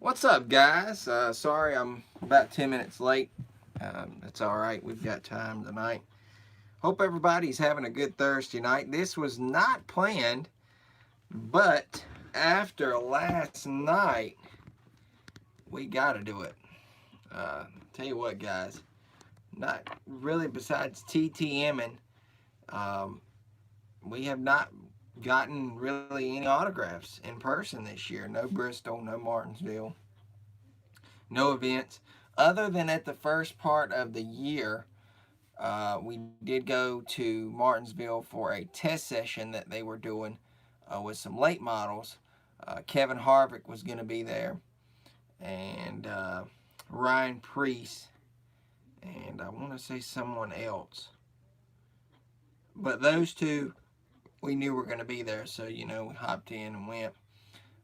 What's up, guys? Sorry I'm about 10 minutes late. That's all right. We've got time tonight. Hope everybody's having a good Thursday night. This was not planned, but after last night, we got to do it. Tell you what, guys, not really besides TTMing, um, we have not gotten really any autographs in person this year. No Bristol, no Martinsville, no events other than at the first part of the year. We did go to Martinsville for a test session that they were doing with some late models. Kevin Harvick was going to be there, and Ryan Priest, and I want to say someone else. But those two we knew were going to be there, so we hopped in and went.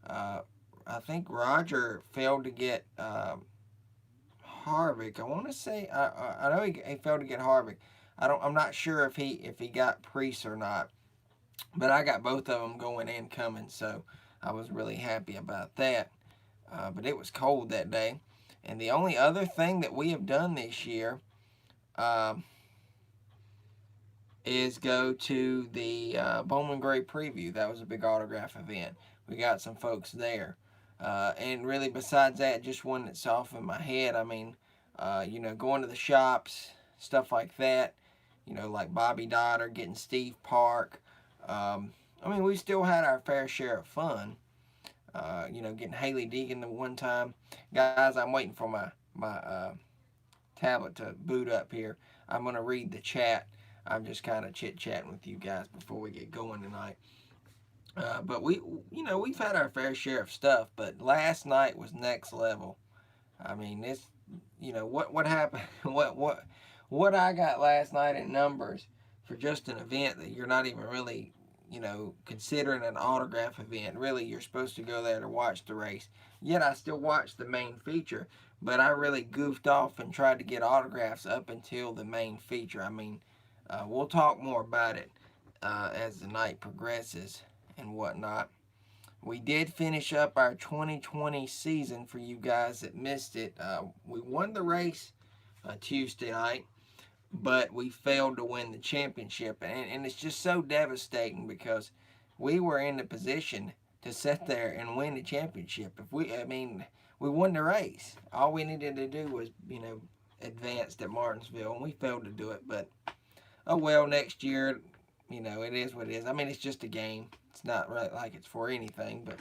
Uh, I think Roger failed to get Harvick. I want to say I know he failed to get Harvick. I'm not sure if he got Priest or not, but I got both of them going and coming, so I was really happy about that. But it was cold that day, and the only other thing that we have done this year uh, is go to the Bowman Gray preview. That was a big autograph event. We got some folks there. And really, besides that, just one that's off in my head. I mean, going to the shops, stuff like that. Like Bobby Dotter, getting Steve Park. I mean, we still had our fair share of fun. Getting Haley Deegan the one time. Guys, I'm waiting for my tablet to boot up here. I'm going to read the chat. I'm just kind of chit-chatting with you guys before we get going tonight. But we've had our fair share of stuff, but last night was next level. I mean, what happened, what I got last night in numbers for just an event that you're not even really, considering an autograph event. Really, you're supposed to go there to watch the race. Yet I still watched the main feature, but I really goofed off and tried to get autographs up until the main feature. I mean, we'll talk more about it as the night progresses and whatnot. We did finish up our 2020 season for you guys that missed it. We won the race Tuesday night, but we failed to win the championship. And it's just so devastating because we were in the position to sit there and win the championship. We won the race. All we needed to do was, advance at Martinsville, and we failed to do it. But oh well, next year, it is what it is. I mean, it's just a game. It's not really like it's for anything, but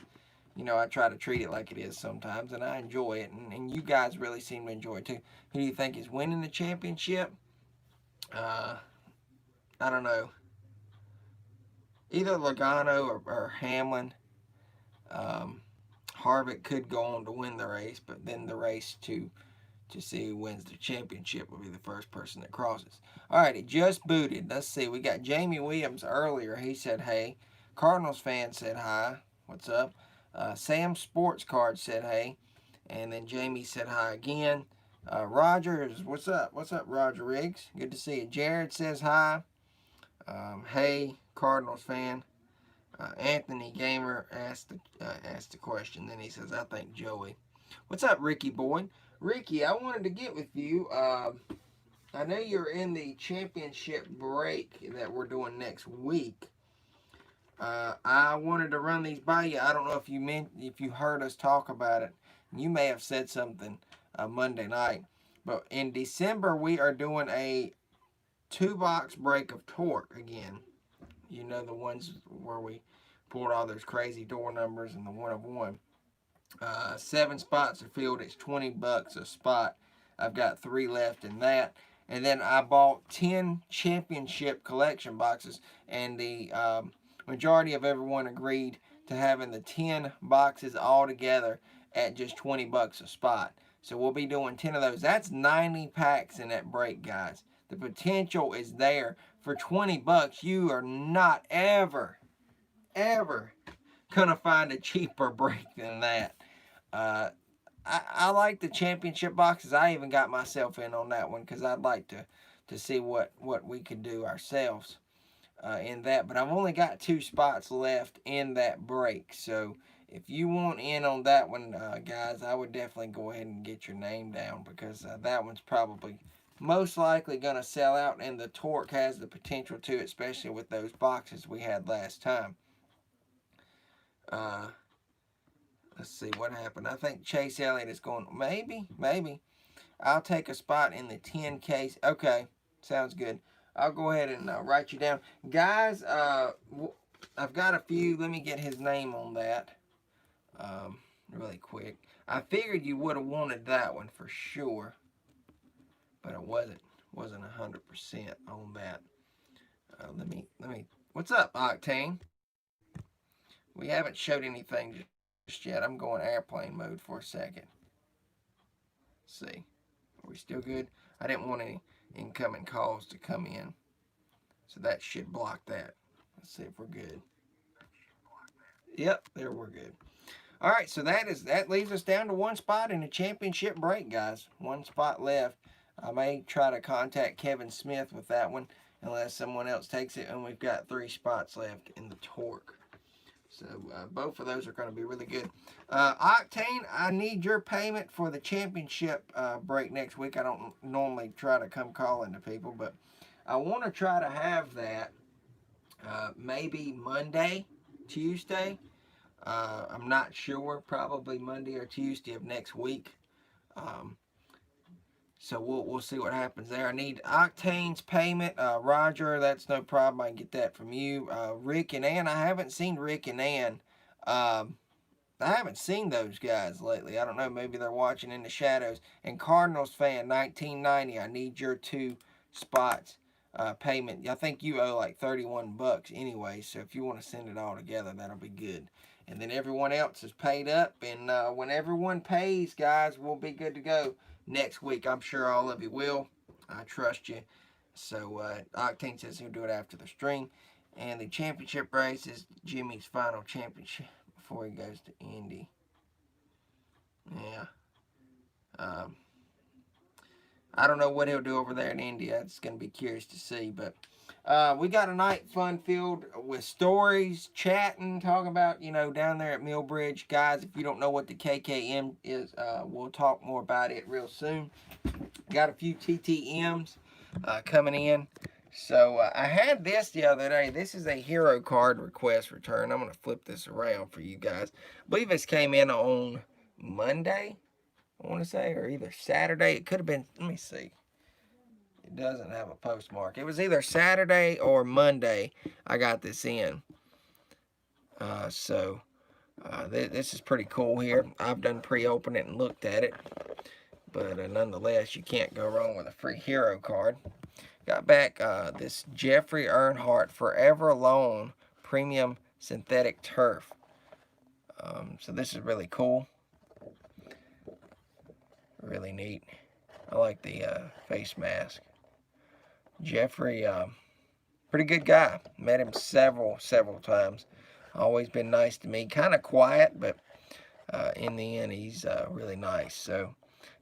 I try to treat it like it is sometimes, and I enjoy it, and you guys really seem to enjoy it too. Who do you think is winning the championship? Uh, I don't know. Either Logano or Hamlin. Um, Harvick could go on to win the race, but then the race to see who wins the championship will be the first person that crosses. All right, it just booted. Let's see. We got Jamie Williams earlier. He said, hey. Cardinals fan said hi. What's up? Sam Sports Card said hey. And then Jamie said hi again. Rogers, what's up? What's up, Roger Riggs? Good to see you. Jared says hi. Hey, Cardinals fan. Anthony Gamer asked the question. Then he says, I think Joey. What's up, Ricky Boyd? Ricky, I wanted to get with you. I know you're in the championship break that we're doing next week. I wanted to run these by you. I don't know if you heard us talk about it. You may have said something Monday night, but in December we are doing a 2-box break of torque again. The ones where we pulled all those crazy door numbers and the 1 of 1. 7 spots are filled. It's $20 a spot. I've got 3 left in that. And then I bought 10 championship collection boxes, and the majority of everyone agreed to having the 10 boxes all together at just $20 a spot. So we'll be doing 10 of those. That's 90 packs in that break, guys. The potential is there. For $20, you are not ever gonna find a cheaper break than that. I like the championship boxes. I even got myself in on that one because I'd like to see what we could do ourselves in that. But I've only got 2 spots left in that break, so if you want in on that one, guys, I would definitely go ahead and get your name down, because that one's probably most likely going to sell out, and the torque has the potential to, especially with those boxes we had last time. Let's see what happened. I think Chase Elliott is going, maybe. I'll take a spot in the 10 case. Okay, sounds good. I'll go ahead and write you down. Guys, I've got a few. Let me get his name on that really quick. I figured you would have wanted that one for sure, but it wasn't 100% on that. Let me. What's up, Octane? We haven't showed anything just yet. I'm going airplane mode for a second. Let's see. Are we still good? I didn't want any incoming calls to come in, so that should block that. Let's see if we're good. Yep, there we're good. All right, so that leaves us down to one spot in the championship break, guys. One spot left. I may try to contact Kevin Smith with that one unless someone else takes it, and we've got 3 spots left in the torque. So both of those are going to be really good. Octane, I need your payment for the championship break next week. I don't normally try to come calling to people, but I want to try to have that maybe Monday, Tuesday. I'm not sure. Probably Monday or Tuesday of next week. So we'll see what happens there. I need Octane's payment. Roger, that's no problem. I can get that from you. Rick and Ann, I haven't seen Rick and Ann. I haven't seen those guys lately. I don't know. Maybe they're watching in the shadows. And Cardinals fan, 1990. I need your 2 spots payment. I think you owe like $31 anyway. So if you want to send it all together, that'll be good. And then everyone else is paid up. And when everyone pays, guys, we'll be good to go next week. I'm sure all of you will. I trust you. So Octane says he'll do it after the stream. And the championship race is Jimmy's final championship before he goes to Indy. Yeah. I don't know what he'll do over there in India. It's going to be curious to see. But we got a night fun filled with stories, chatting, talking about, down there at Millbridge. Guys, if you don't know what the KKM is, we'll talk more about it real soon. Got a few TTMs coming in. So I had this the other day. This is a hero card request return. I'm going to flip this around for you guys. I believe this came in on Monday, I want to say, or either Saturday. It could have been, let me see. It doesn't have a postmark. It was either Saturday or Monday I got this in. This is pretty cool here. I've done pre-open it and looked at it. But nonetheless, you can't go wrong with a free hero card. Got back this Jeffrey Earnhardt Forever Alone Premium Synthetic Turf. So this is really cool. Really neat. I like the face mask. Jeffrey, pretty good guy. Met him several times. Always been nice to me. Kind of quiet, but in the end, he's really nice. So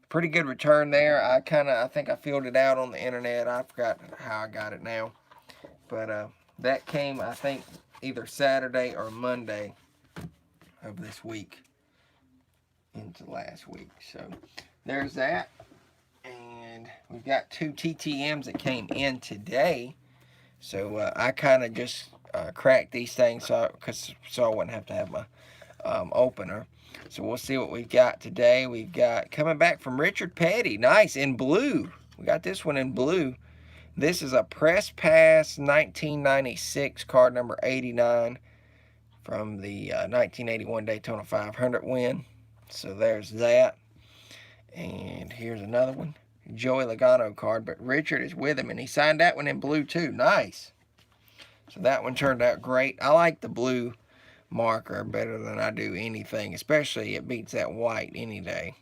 pretty good return there. I think I filled it out on the internet. I forgot how I got it now. But that came, I think, either Saturday or Monday of this week into last week. So there's that. And we've got 2 TTMs that came in today. So I kind of just cracked these things so I wouldn't have to have my opener. So we'll see what we've got today. We've got coming back from Richard Petty. Nice, in blue. We got this one in blue. This is a Press Pass 1996, card number 89 from the 1981 Daytona 500 win. So there's that. And here's another one. Joey Logano card, but Richard is with him, and he signed that one in blue too. Nice. So that one turned out great. I like the blue marker better than I do anything, especially it beats that white any day.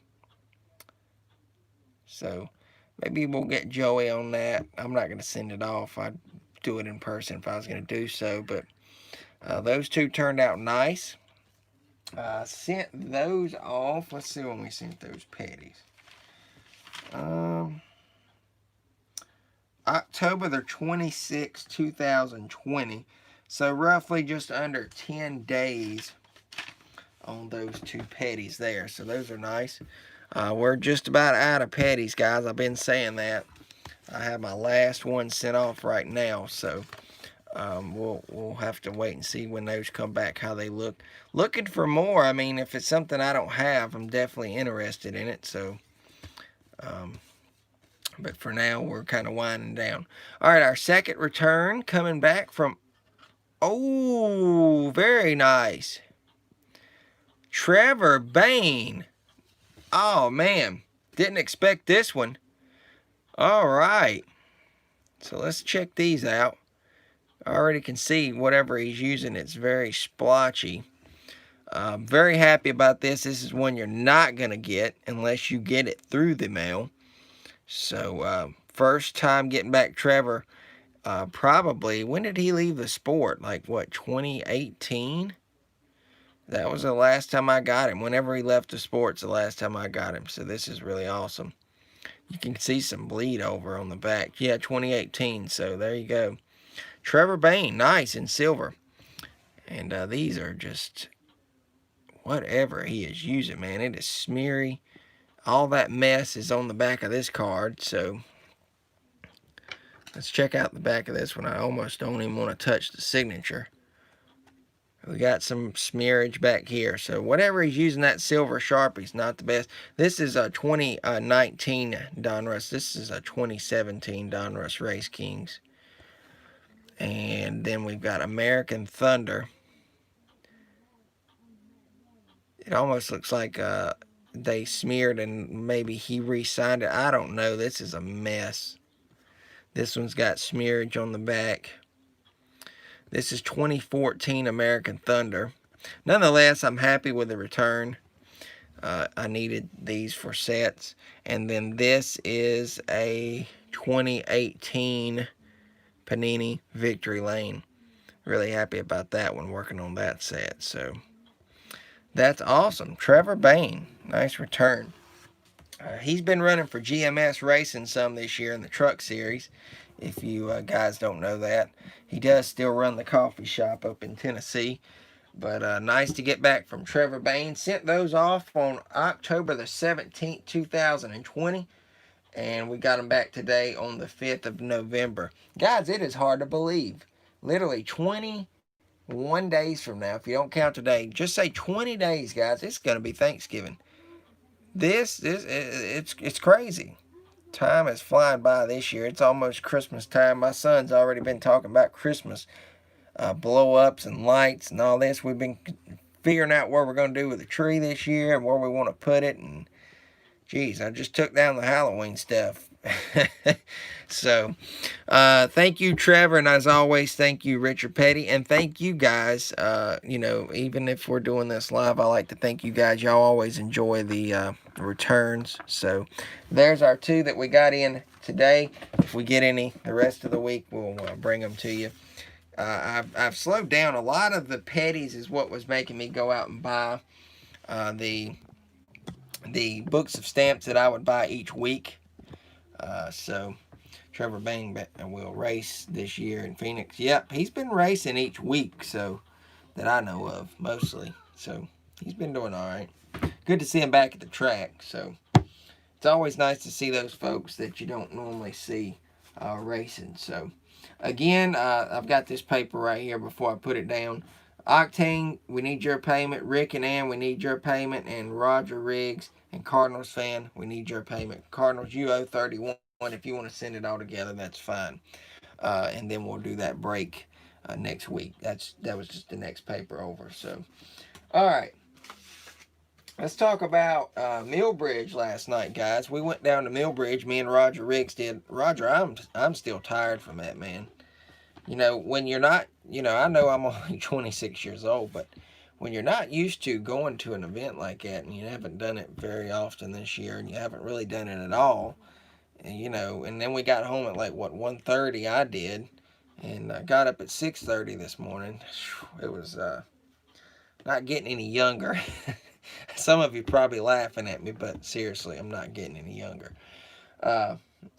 So maybe we'll get Joey on that. I'm not going to send it off. I'd do it in person if I was going to do so, but those 2 turned out nice. Sent those off. Let's see when we sent those Petties. October the 26th, 2020. So roughly just under 10 days on those two petties there. So those are nice. We're just about out of petties, guys. I've been saying that. I have my last one sent off right now, so we'll have to wait and see when those come back, how they look. Looking for more. I mean, if it's something I don't have, I'm definitely interested in it. So, but for now, we're kind of winding down. All right, our second return coming back from. Oh, very nice. Trevor Bain. Oh man, didn't expect this one. All right, so let's check these out. I already can see whatever he's using, it's very splotchy. Very happy about this. This is one you're not going to get unless you get it through the mail. So, first time getting back Trevor, probably, when did he leave the sport? Like, what, 2018? That was the last time I got him. Whenever he left the sports, the last time I got him. So this is really awesome. You can see some bleed over on the back. Yeah, 2018. So there you go. Trevor Bain, nice in silver. And these are just whatever he is using, man. It is smeary. All that mess is on the back of this card. So let's check out the back of this one. I almost don't even want to touch the signature. We got some smearage back here. So whatever he's using, that silver Sharpie's not the best. This is a 2019 Donruss. This is a 2017 Donruss Race Kings. And then we've got American Thunder. It almost looks like they smeared and maybe he re-signed it. I don't know. This is a mess. This one's got smearage on the back. This is 2014 American Thunder. Nonetheless, I'm happy with the return. I needed these for sets. And then this is a 2018 Panini Victory Lane. Really happy about that one, working on that set. So that's awesome. Trevor Bain, nice return. He's been running for GMS Racing some this year in the truck series. If you guys don't know that, he does still run the coffee shop up in Tennessee. But nice to get back from Trevor Bain. Sent those off on October the 17th, 2020. And we got them back today on the 5th of November. Guys, it is hard to believe. Literally 21 days from now, if you don't count today, just say 20 days, guys. It's going to be Thanksgiving. It's crazy. Time is flying by this year. It's almost Christmas time. My son's already been talking about Christmas blow-ups and lights and all this. We've been figuring out what we're going to do with the tree this year and where we want to put it. And, geez, I just took down the Halloween stuff. So, thank you, Trevor. And as always, thank you, Richard Petty. And thank you, guys. Even if we're doing this live, I like to thank you guys. Y'all always enjoy the returns. So, there's our two that we got in today. If we get any the rest of the week, we'll bring them to you. I've slowed down. A lot of the petties is what was making me go out and buy the books of stamps that I would buy each week. So Trevor Bain will race this year in Phoenix. Yep, he's been racing each week, so that I know of, mostly. So he's been doing all right. Good to see him back at the track. So it's always nice to see those folks that you don't normally see racing. So again, I've got this paper right here before I put it down. Octane, we need your payment. Rick and Ann, we need your payment. And Roger Riggs and Cardinals fan, we need your payment. Cardinals, you owe 31. If you want to send it all together, that's fine. And then we'll do that break next week. That was just the next paper over. So, all right. Let's talk about Millbridge last night, guys. We went down to Millbridge. Me and Roger Riggs did. Roger, I'm still tired from that, man. You know, when you're not, I know I'm only 26 years old, but when you're not used to going to an event like that and you haven't done it very often this year and you haven't really done it at all, and then we got home at like, 1:30 I did, and I got up at 6:30 this morning. It was not getting any younger. Some of you probably laughing at me, but seriously, I'm not getting any younger.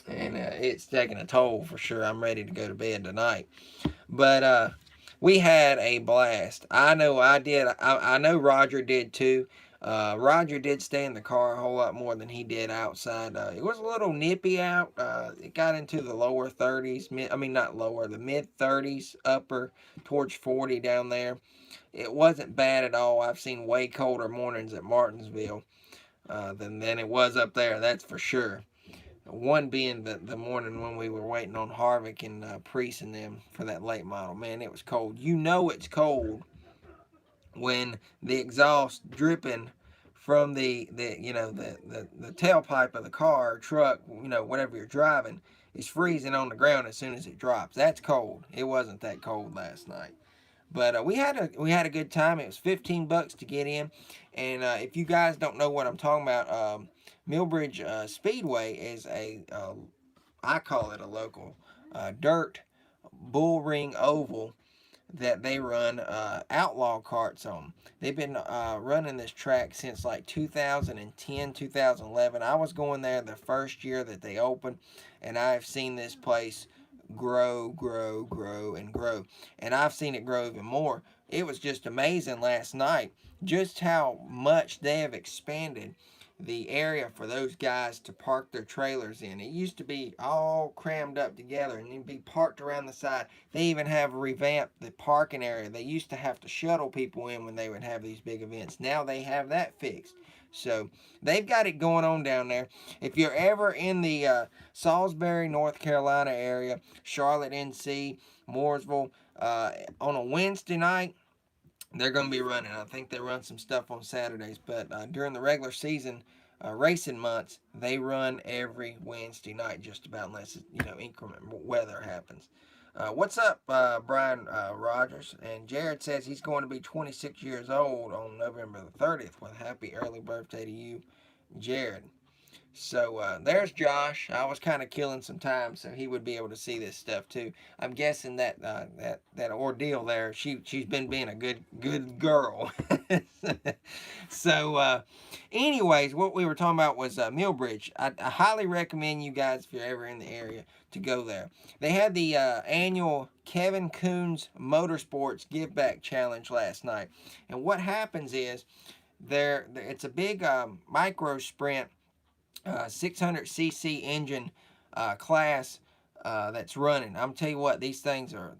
And it's taking a toll for sure. I'm ready to go to bed tonight. But We had a blast. I know I did. I know Roger did too. Roger did stay in the car a whole lot more than he did outside. It was a little nippy out. It got into the lower 30s. I mean, not lower, the mid 30s, upper towards 40 down there. It wasn't bad at all. I've seen way colder mornings at Martinsville than it was up there. That's for sure. One being the morning when we were waiting on Harvick and Priest and them for that late model. Man, it was cold. You know it's cold when the exhaust dripping from the tailpipe of the car, truck, whatever you're driving, is freezing on the ground as soon as it drops. That's cold. It wasn't that cold last night. But we had a good time. It was $15 to get in, and if you guys don't know what I'm talking about, Millbridge Speedway is I call it a local dirt bull ring oval that they run outlaw carts on. They've been running this track since like 2010, 2011. I was going there the first year that they opened, and I've seen this place grow, grow, grow, and grow. And I've seen it grow even more. It was just amazing last night just how much they have expanded the area for those guys to park their trailers in. It used to be all crammed up together and they'd be parked around the side. They even have revamped the parking area. They used to have to shuttle people in when they would have these big events. Now they have that fixed. So they've got it going on down there. If you're ever in the Salisbury, North Carolina area, Charlotte, NC, Mooresville, on a Wednesday night, they're going to be running. I think they run some stuff on Saturdays, but during the regular season racing months, they run every Wednesday night, just about, unless inclement weather happens. What's up, Brian Rogers? And Jared says he's going to be 26 years old on November the 30th. Well, happy early birthday to you, Jared. So there's Josh. I was kind of killing some time, so he would be able to see this stuff too. I'm guessing that ordeal there. She's been being a good girl. So, anyways, what we were talking about was Millbridge. I highly recommend you guys, if you're ever in the area, to go there. They had the annual Kevin Coons Motorsports Give Back Challenge last night, and what happens is it's a big micro sprint 600cc engine class that's running. I'm tell you what, these things are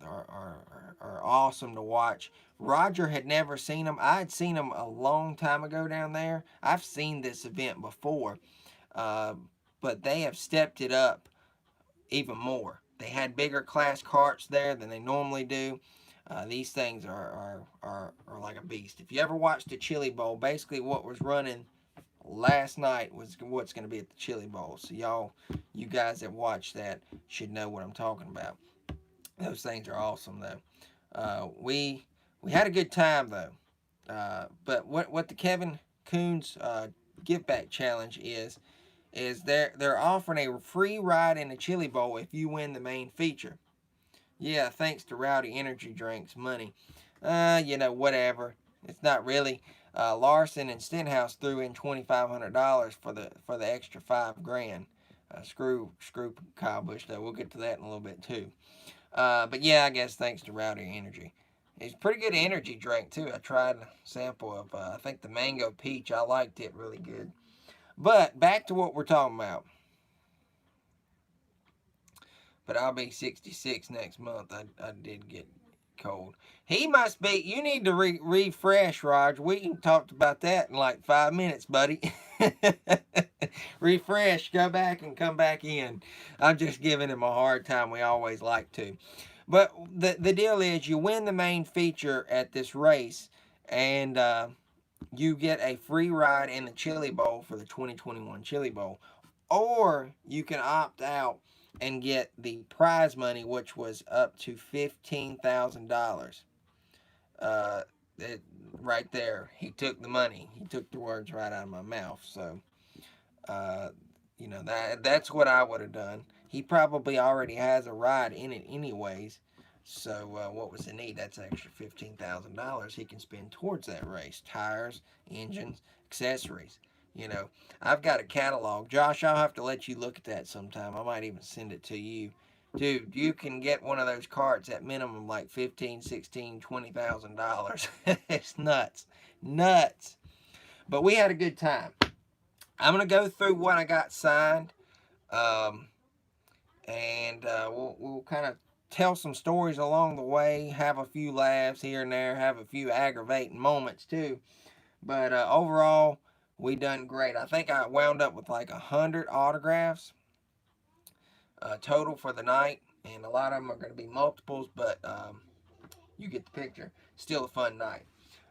awesome to watch. Roger had never seen them. I had seen them a long time ago down there. I've seen this event before, uh, but they have stepped it up even more. They had bigger class carts there than they normally do. These things are like a beast. If you ever watched the Chili Bowl, basically what was running last night was what's going to be at the Chili Bowl. So you guys that watch that should know what I'm talking about. Those things are awesome though. We had a good time though. But what the Kevin Coons Give Back Challenge is they're offering a free ride in the Chili Bowl if you win the main feature. Yeah, thanks to Rowdy Energy Drinks money. Whatever. It's not really. Larson and Stenhouse threw in $2,500 for the extra $5,000. Screw Kyle Busch though. We'll get to that in a little bit too. But yeah, I guess thanks to Rowdy Energy. It's a pretty good energy drink too. I tried a sample of I think the mango peach. I liked it really good. But back to what we're talking about. But I'll be 66 next month. I did get cold. He must be. You need to refresh, Roger. We talked about that in like 5 minutes, buddy. Refresh, go back and come back in. I'm just giving him a hard time. We always like to. But the deal is, you win the main feature at this race, and you get a free ride in the Chili Bowl for the 2021 Chili Bowl. Or you can opt out and get the prize money, which was up to $15,000. Uh, right there, he took the money. He took the words right out of my mouth. So, uh, that's what I would have done. He probably already has a ride in it, anyways. So, what was the need? That's an extra $15,000 he can spend towards that race: tires, engines, accessories. You know, I've got a catalog. Josh, I'll have to let you look at that sometime. I might even send it to you dude, you can get one of those carts at minimum like $15, $16, $20,000. It's nuts, nuts. But we had a good time. I'm gonna go through what I got signed, um, and we'll kind of tell some stories along the way, have a few laughs here and there, have a few aggravating moments too. But overall, we done great. I think I wound up with like 100 autographs total for the night, and a lot of them are going to be multiples, but you get the picture. Still a fun night.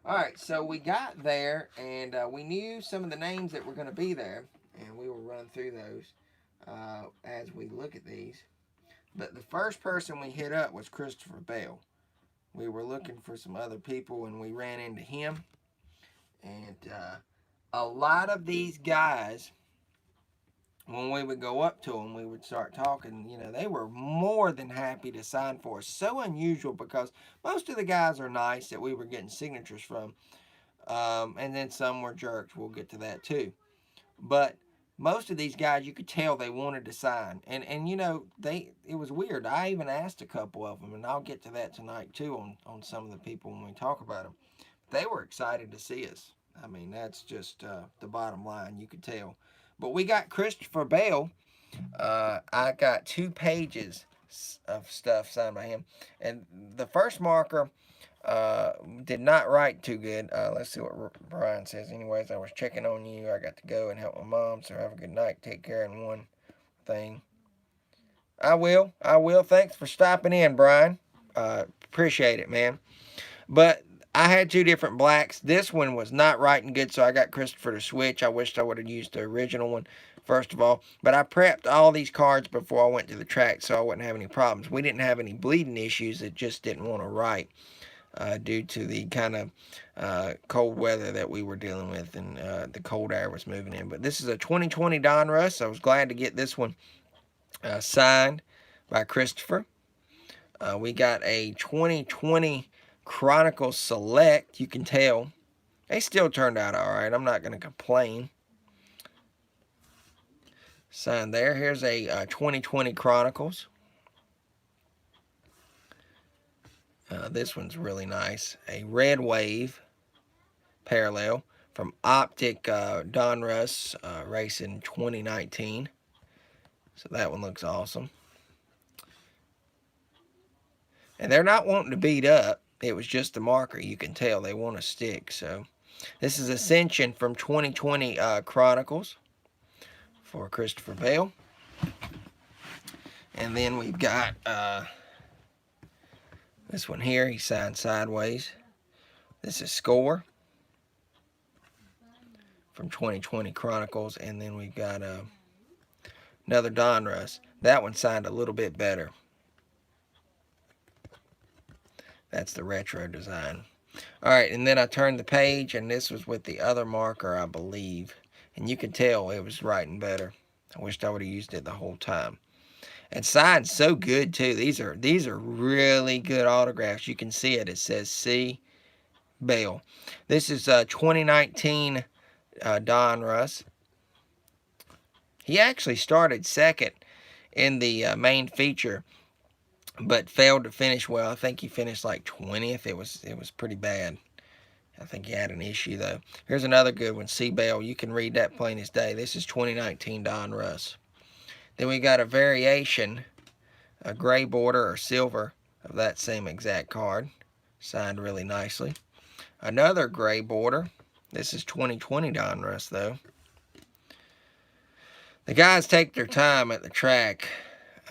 All right, so we got there, and we knew some of the names that were going to be there, and we will run through those as we look at these. But the first person we hit up was Christopher Bell. We were looking for some other people, and we ran into him. And a lot of these guys, when we would go up to them, we would start talking, you know, they were more than happy to sign for us. So unusual, because most of the guys are nice that we were getting signatures from. And then some were jerks. We'll get to that too. But most of these guys, you could tell they wanted to sign. And you know, it was weird. I even asked a couple of them, and I'll get to that tonight too on some of the people when we talk about them. They were excited to see us. I mean, that's just the bottom line. You could tell. But we got Christopher Bell. I got 2 pages of stuff signed by him. And the first marker did not write too good. Let's see what Brian says. Anyways, I was checking on you. I got to go and help my mom, so have a good night. Take care. And one thing. I will. Thanks for stopping in, Brian. Appreciate it, man. But I had 2 different blacks. This one was not writing good, so I got Christopher to switch. I wished I would have used the original one, first of all. But I prepped all these cards before I went to the track, so I wouldn't have any problems. We didn't have any bleeding issues. It just didn't want to write due to the kind of cold weather that we were dealing with, and the cold air was moving in. But this is a 2020 Donruss. I was glad to get this one signed by Christopher. We got a 2020 Chronicle Select. You can tell they still turned out all right. I'm not going to complain. Signed there. Here's a 2020 Chronicles. This one's really nice. A Red Wave parallel from Optic Donruss Racing 2019. So that one looks awesome. And they're not wanting to beat up. It was just a marker. You can tell they want to stick. So this is Ascension from 2020 Chronicles for Christopher Bell. And then we've got this one here. He signed sideways. This is Score from 2020 Chronicles. And then we've got another Donruss. That one signed a little bit better. That's the retro design. All right, and then I turned the page, and this was with the other marker, I believe. And you can tell it was writing better. I wished I would have used it the whole time. And signed so good, too. These are really good autographs. You can see it. It says C. Bell. This is 2019 Donruss. He actually started second in the main feature, but failed to finish well. I think he finished like 20th. It was pretty bad. I think he had an issue, though. Here's another good one, C. Bell. You can read that plain as day. This is 2019 Donruss. Then we got a variation, a gray border or silver of that same exact card. Signed really nicely. Another gray border. This is 2020 Donruss, though. The guys take their time at the track.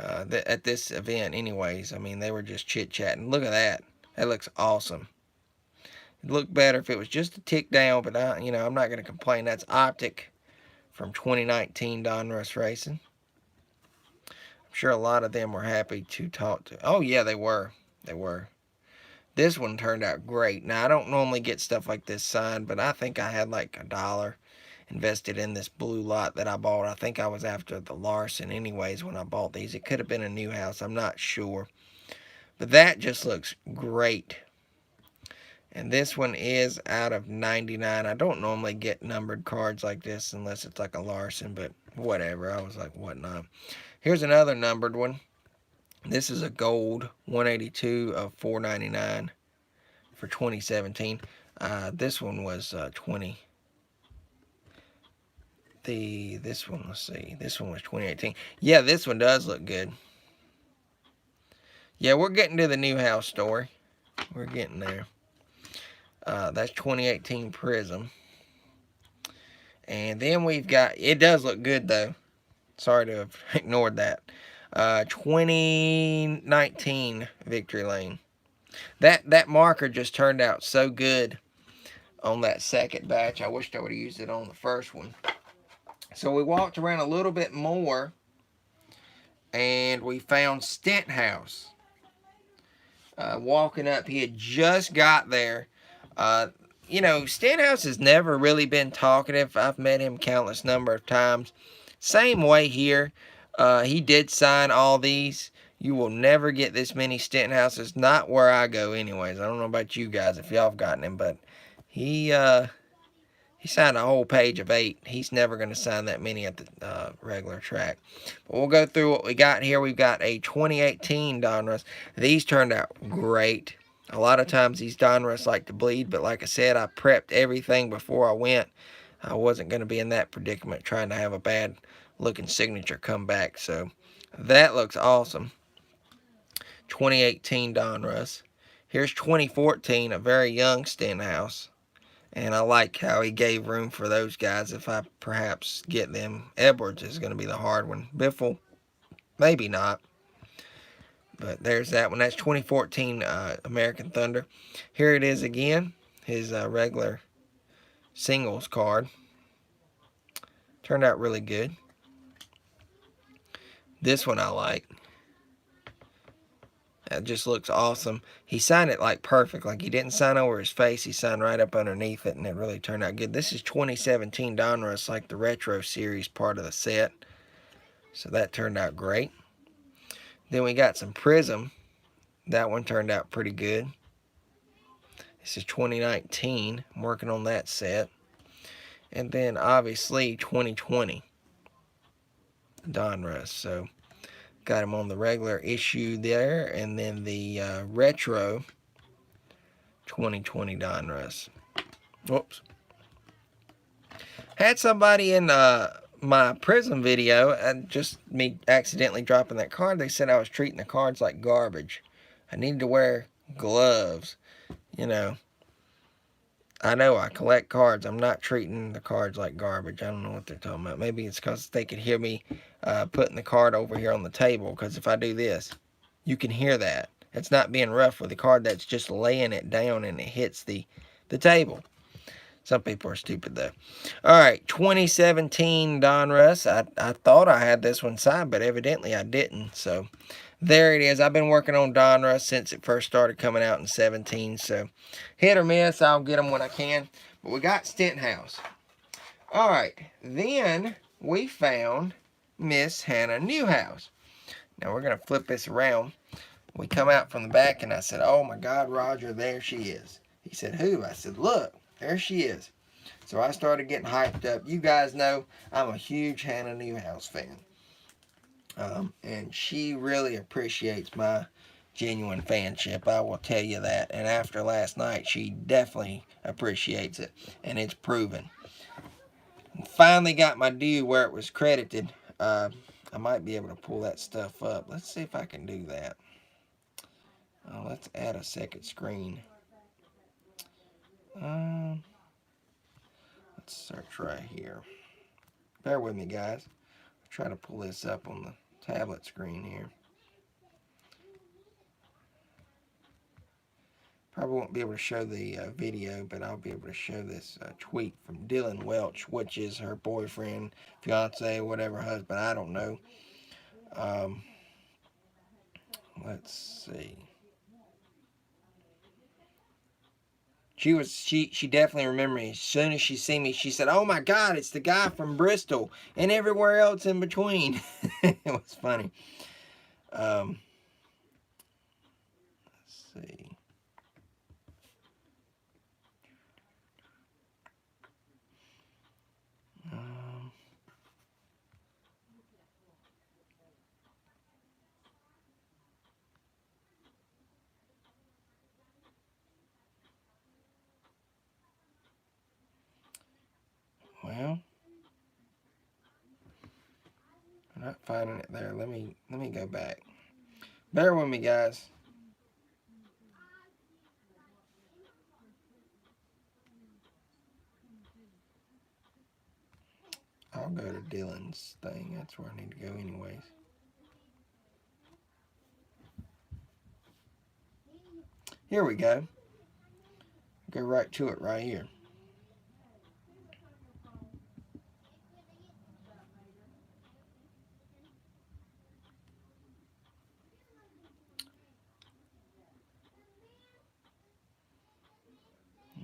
At this event anyways. I mean, they were just chit-chatting. Look at that. That looks awesome. It'd look better if it was just a tick down, but I'm not going to complain. That's Optic from 2019 Donruss Racing. I'm sure a lot of them were happy to talk to. Oh, yeah, they were. They were. This one turned out great. Now, I don't normally get stuff like this signed, but I think I had like $1 invested in this blue lot that I bought. I think I was after the Larson anyways when I bought these. It could have been a new house. I'm not sure. But that just looks great. And this one is out of 99. I don't normally get numbered cards like this unless it's like a Larson, but whatever. I was like, what not? Here's another numbered one. This is a gold 182 of 499 for 2017. This one was 20. This one, let's see. This one was 2018. Yeah, this one does look good. Yeah, we're getting to the new house story. We're getting there. That's 2018 Prism. And then we've got, it does look good though. Sorry to have ignored that. 2019 Victory Lane. That marker just turned out so good on that second batch. I wished I would have used it on the first one. So we walked around a little bit more and we found Stenthouse. Walking up, he had just got there. You know, Stenthouse has never really been talkative. I've met him countless number of times. Same way here. He did sign all these. You will never get this many Stenthouses. Not where I go anyways. I don't know about you guys if y'all have gotten him, but he signed a whole page of 8. He's never going to sign that many at the regular track. But we'll go through what we got here. We've got a 2018 Donruss. These turned out great. A lot of times these Donruss like to bleed, but like I said, I prepped everything before I went. I wasn't going to be in that predicament trying to have a bad looking signature come back. So that looks awesome. 2018 Donruss. Here's 2014, a very young Stenhouse. And I like how he gave room for those guys if I perhaps get them. Edwards is going to be the hard one. Biffle, maybe not. But there's that one. That's 2014 American Thunder. Here it is again. His regular singles card. Turned out really good. This one I like. That just looks awesome. He signed it like perfect. Like he didn't sign over his face. He signed right up underneath it, and it really turned out good. This is 2017 Donruss, like the Retro Series part of the set. So that turned out great. Then we got some Prism. That one turned out pretty good. This is 2019. I'm working on that set. And then obviously 2020 Donruss. So got him on the regular issue there, and then the retro 2020 Donruss. Whoops. Had somebody in my Prism video, just me accidentally dropping that card, they said I was treating the cards like garbage. I needed to wear gloves. You know I collect cards. I'm not treating the cards like garbage. I don't know what they're talking about. Maybe it's because they could hear me putting the card over here on the table. Because if I do this, you can hear that. It's not being rough with the card. That's just laying it down and it hits the table. Some people are stupid, though. All right, 2017 Donruss. I thought I had this one signed, but evidently I didn't. So there it is. I've been working on Donruss since it first started coming out in 17. So hit or miss, I'll get them when I can. But we got Stenthouse. All right, then we found Miss Hannah Newhouse. Now we're going to flip this around. We come out from the back, and I said, oh, my God, Roger, there she is. He said, who? I said, look, there she is. So I started getting hyped up. You guys know I'm a huge Hannah Newhouse fan. And she really appreciates my genuine fanship. I will tell you that. And after last night, she definitely appreciates it. And it's proven. Finally got my due where it was credited. I might be able to pull that stuff up. Let's see if I can do that. Let's add a second screen. Let's search right here. Bear with me, guys. I'll try to pull this up on the tablet screen here. Probably won't be able to show the video, but I'll be able to show this tweet from Dylan Welch, which is her boyfriend, fiance, whatever, husband, I don't know. Let's see. She definitely remembered me. As soon as she seen me, she said, oh my God, it's the guy from Bristol and everywhere else in between. It was funny. Let's see. Well, I'm not finding it there. Let me go back. Bear with me, guys. I'll go to Dylan's thing. That's where I need to go anyways. Here we go. Go right to it right here.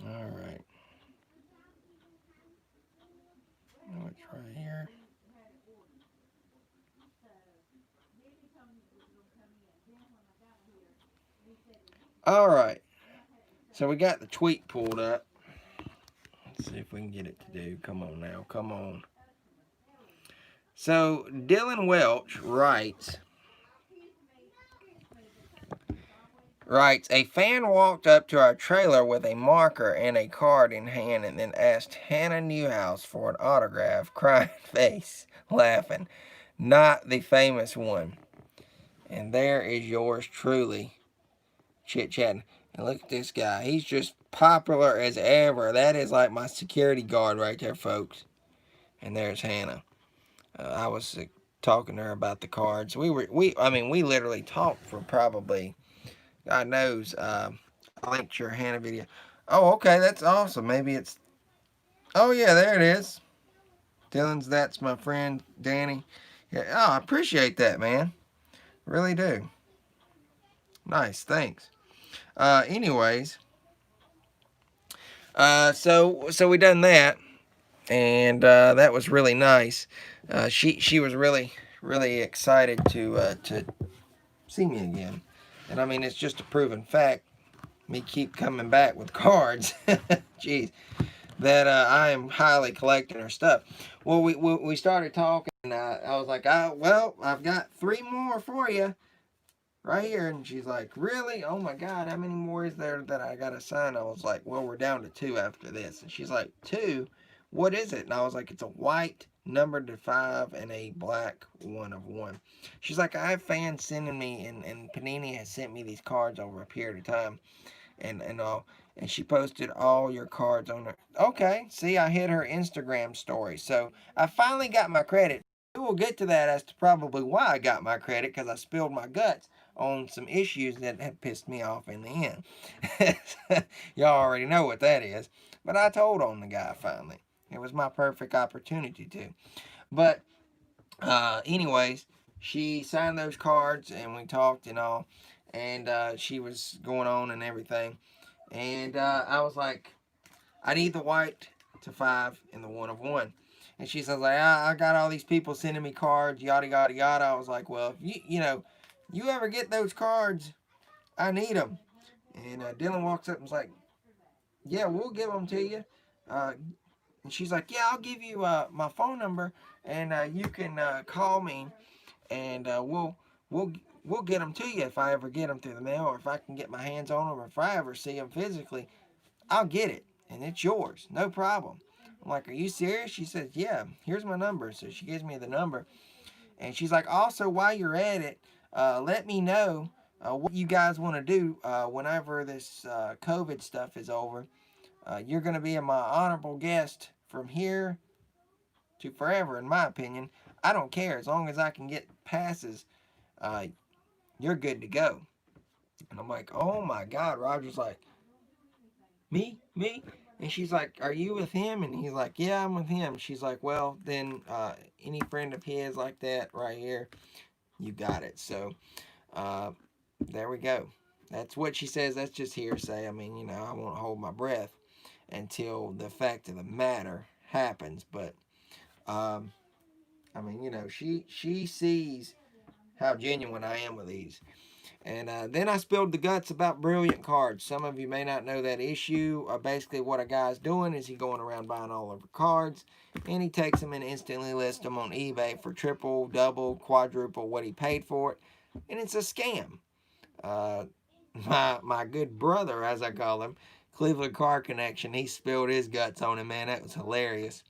All right. Oh, it's right here. All right. So we got the tweet pulled up. Let's see if we can get it to do. Come on now. Come on. So Dylan Welch writes, a fan walked up to our trailer with a marker and a card in hand and then asked Hannah Newhouse for an autograph, crying face, laughing. Not the famous one. And there is yours truly, chit-chatting. And look at this guy. He's just popular as ever. That is like my security guard right there, folks. And there's Hannah. I was talking to her about the cards. We literally talked for probably, God knows. I'll link to your Hannah video. Oh, okay, that's awesome. Maybe it's. Oh yeah, there it is. Dylan's. That's my friend Danny. Yeah. Oh, I appreciate that, man. Really do. Nice. Thanks. Anyways. So we done that, and that was really nice. She was really excited to see me again, and I mean it's just a proven fact. Me keep coming back with cards. Jeez, that I am highly collecting her stuff. Well, we started talking. And I was like, well, I've got 3 more for you right here. And she's like, really? Oh my God, how many more is there that I got to sign? I was like, well, we're down to 2 after this. And she's like, 2? What is it? And I was like, it's a white numbered to 5 and a black 1 of 1. She's like, I have fans sending me, and Panini has sent me these cards over a period of time. And all. And she posted all your cards on her. Okay, see, I hit her Instagram story. So I finally got my credit. We will get to that as to probably why I got my credit, because I spilled my guts on some issues that had pissed me off in the end. Y'all already know what that is. But I told on the guy finally. It was my perfect opportunity to. But anyways, she signed those cards and we talked and all. And she was going on and everything. And I was like, I need the white to 5 and the 1 of 1. And she says, like, I got all these people sending me cards, yada, yada, yada. I was like, well, if you ever get those cards, I need them. And Dylan walks up and was like, yeah, we'll give them to you. And she's like, yeah, I'll give you my phone number, and you can call me, and we'll we'll get them to you if I ever get them through the mail, or if I can get my hands on them, or if I ever see them physically, I'll get it, and it's yours, no problem. I'm like, are you serious? She says, yeah, here's my number. So she gives me the number, and she's like, also, while you're at it, let me know what you guys want to do whenever this COVID stuff is over. You're going to be my honorable guest from here to forever, in my opinion. I don't care. As long as I can get passes, uh, you're good to go. And I'm like, oh my God. Roger's like, me? And she's like, are you with him? And he's like, yeah, I'm with him. She's like, well, then any friend of his like that right here, you got it. So uh, there we go. That's what she says. That's just hearsay. I mean, I won't hold my breath until the fact of the matter happens. But I mean, she sees how genuine I am with these. And then I spilled the guts about brilliant cards. Some of you may not know that issue. Basically, what a guy's doing is he going around buying all of her cards, and he takes them and instantly lists them on eBay for triple, double, quadruple what he paid for it, and it's a scam. Uh, my good brother, as I call him, Cleveland Car Connection, he spilled his guts on him, man. That was hilarious.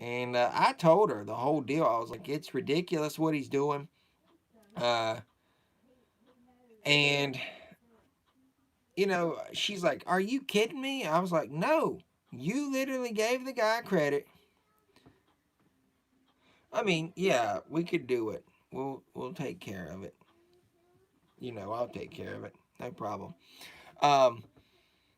And I told her the whole deal. I was like, it's ridiculous what he's doing. Uh, and, she's like, are you kidding me? I was like, no, you literally gave the guy credit. I mean, yeah, we could do it. We'll take care of it. I'll take care of it. No problem. Um,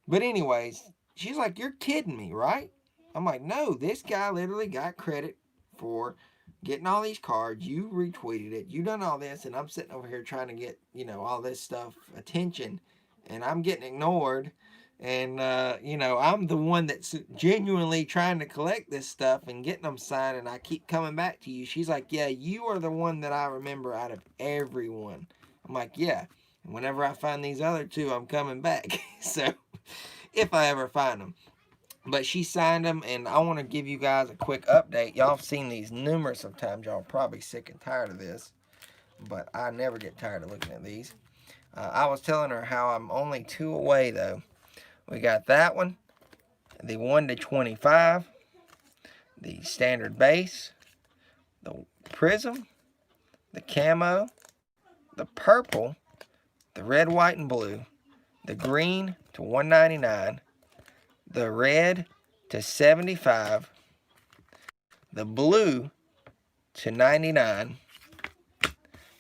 but anyways, she's like, you're kidding me, right? I'm like, no, this guy literally got credit for getting all these cards. You retweeted it. You done all this, and I'm sitting over here trying to get, all this stuff attention, and I'm getting ignored. And I'm the one that's genuinely trying to collect this stuff and getting them signed, and I keep coming back to you. She's like, yeah, you are the one that I remember out of everyone. I'm like, yeah. And whenever I find these other two, I'm coming back. So, if I ever find them. But she signed them, and I want to give you guys a quick update. Y'all have seen these numerous of times. Y'all are probably sick and tired of this, but I never get tired of looking at these. I was telling her how I'm only 2 away, though. We got that one, the 1/25, the standard base, the prism, the camo, the purple, the red, white, and blue, the green to 199, the red to 75, the blue to 99.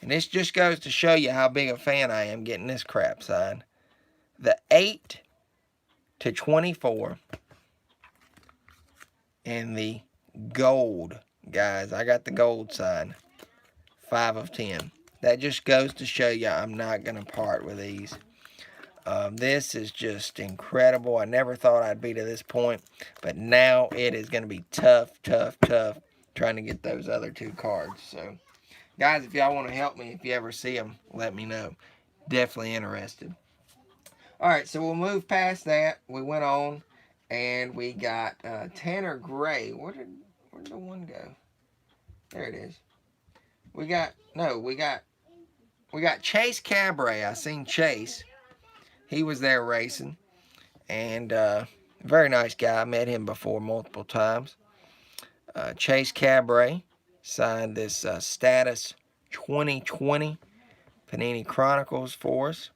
And this just goes to show you how big a fan I am getting this crap signed. The 8 to 24. And the gold, guys. I got the gold sign. 5 of 10. That just goes to show you I'm not going to part with these. This is just incredible. I never thought I'd be to this point, but now it is going to be tough trying to get those other 2 cards. So, guys, if y'all want to help me, if you ever see them, let me know. Definitely interested. All right, so we'll move past that. We went on, and we got Tanner Gray. Where'd the one go? There it is. We got Chase Cabaret. I seen Chase. He was there racing, and very nice guy. I met him before multiple times. Chase Cabaret signed this Status 2020 Panini Chronicles for us,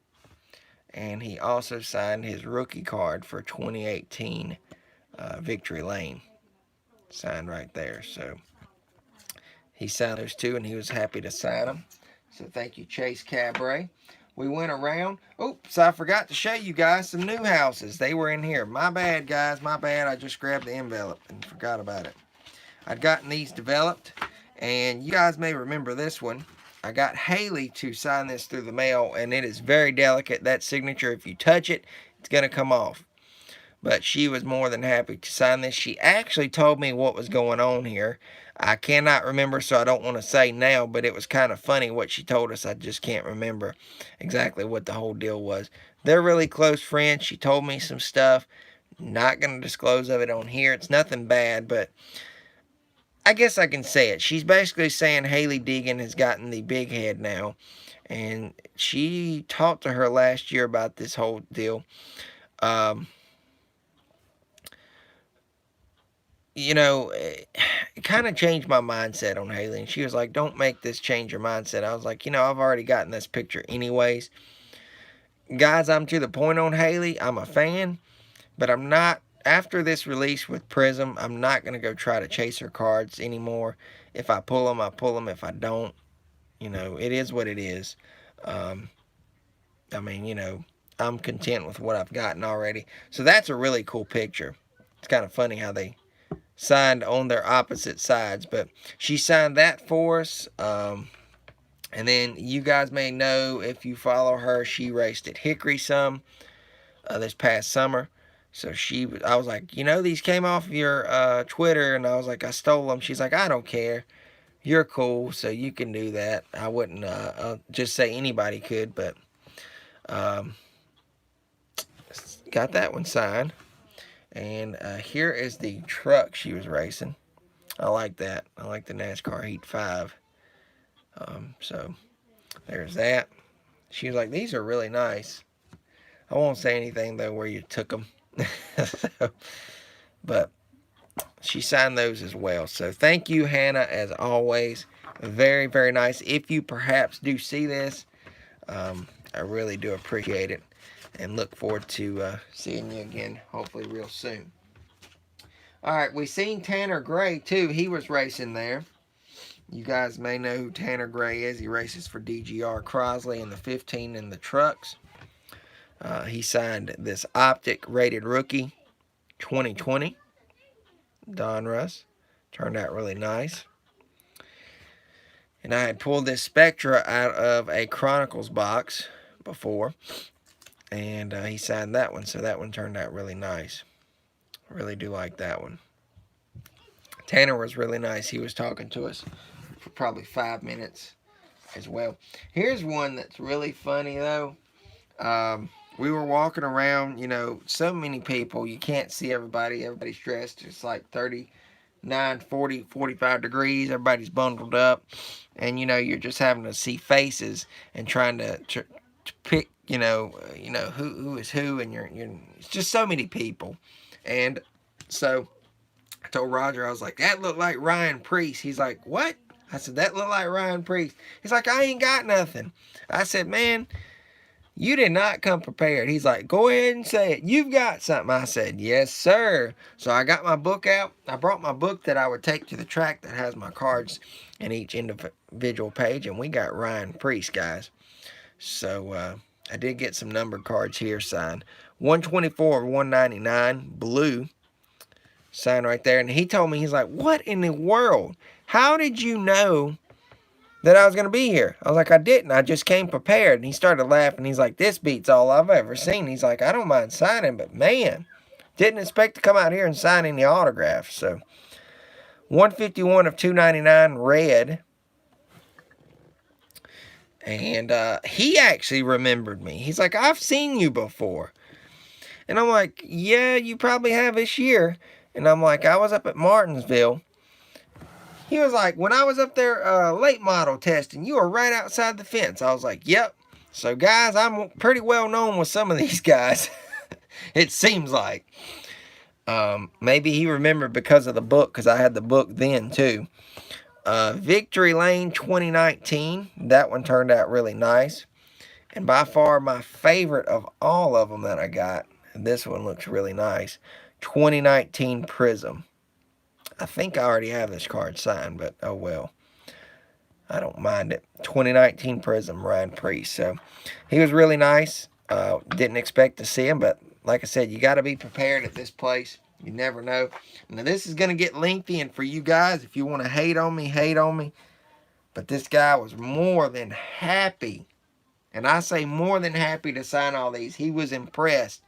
and he also signed his rookie card for 2018 Victory Lane. Signed right there. So he signed those 2, and he was happy to sign them. So thank you, Chase Cabaret. We went around. Oops, I forgot to show you guys some new houses. They were in here. My bad, guys. My bad. I just grabbed the envelope and forgot about it. I'd gotten these developed, and you guys may remember this one. I got Haley to sign this through the mail, and it is very delicate. That signature, if you touch it, it's going to come off. But she was more than happy to sign this. She actually told me what was going on here. I cannot remember, so I don't want to say now, but it was kind of funny what she told us. I just can't remember exactly what the whole deal was. They're really close friends. She told me some stuff. Not going to disclose of it on here. It's nothing bad, but I guess I can say it. She's basically saying Haley Deegan has gotten the big head now, and she talked to her last year about this whole deal. It kind of changed my mindset on Haley. And she was like, don't make this change your mindset. I was like, I've already gotten this picture anyways. Guys, I'm to the point on Haley. I'm a fan, but I'm not. After this release with Prism, I'm not going to go try to chase her cards anymore. If I pull them, I pull them. If I don't, it is what it is. I'm content with what I've gotten already. So that's a really cool picture. It's kind of funny how they signed on their opposite sides, but she signed that for us. And then you guys may know, if you follow her, she raced at Hickory some this past summer. So I was like, these came off of your Twitter, and I was like, I stole them. She's like, I don't care. You're cool, so you can do that. I wouldn't just say anybody could, but got that one signed. And here is the truck she was racing. I like that. I like the NASCAR Heat 5. So there's that. She was like, these are really nice. I won't say anything, though, where you took them. But she signed those as well. So thank you, Hannah, as always. Very, very nice. If you perhaps do see this, I really do appreciate it and look forward to seeing you again, hopefully real soon. All right, we seen Tanner Gray, too. He was racing there. You guys may know who Tanner Gray is. He races for DGR Crosley in the 15 in the trucks. He signed this Optic Rated Rookie 2020. Donruss. Turned out really nice. And I had pulled this Spectra out of a Chronicles box before. And he signed that one. So that one turned out really nice. Really do like that one. Tanner was really nice. He was talking to us for probably 5 minutes as well. Here's one that's really funny, though. We were walking around, so many people. You can't see everybody. Everybody's dressed. It's like 39, 40, 45 degrees. Everybody's bundled up. And, you're just having to see faces and trying to pick, who is who. And it's just so many people. And so I told Roger, I was like, that looked like Ryan Priest. He's like, what? I said, that looked like Ryan Priest. He's like, I ain't got nothing. I said, man, you did not come prepared. He's like, go ahead and say it. You've got something. I said, yes, sir. So I got my book out. I brought my book that I would take to the track that has my cards in each individual page. And we got Ryan Priest, guys. So I did get some numbered cards here signed. 124 of 199, blue. Sign right there. And he told me, he's like, what in the world? How did you know that I was going to be here? I was like, I didn't. I just came prepared. And he started laughing. He's like, this beats all I've ever seen. He's like, I don't mind signing, but man, didn't expect to come out here and sign any autographs. So 151 of 299, red. And he actually remembered me. He's like, I've seen you before. And I'm like, yeah, you probably have this year. And I'm like, I was up at Martinsville. He was like, when I was up there late model testing, you were right outside the fence. I was like, yep. So, guys, I'm pretty well known with some of these guys. It seems like. Maybe he remembered because of the book, because I had the book then, too. Victory Lane 2019. That one turned out really nice. And by far my favorite of all of them that I got, and this one looks really nice, 2019 Prism. I think I already have this card signed, but oh well. I don't mind it. 2019 Prism, Ryan Priest. So he was really nice. Didn't expect to see him, but like I said, you got to be prepared at this place. You never know. Now this is going to get lengthy, and for you guys, if you want to hate on me, hate on me. But this guy was more than happy. And I say more than happy to sign all these. He was impressed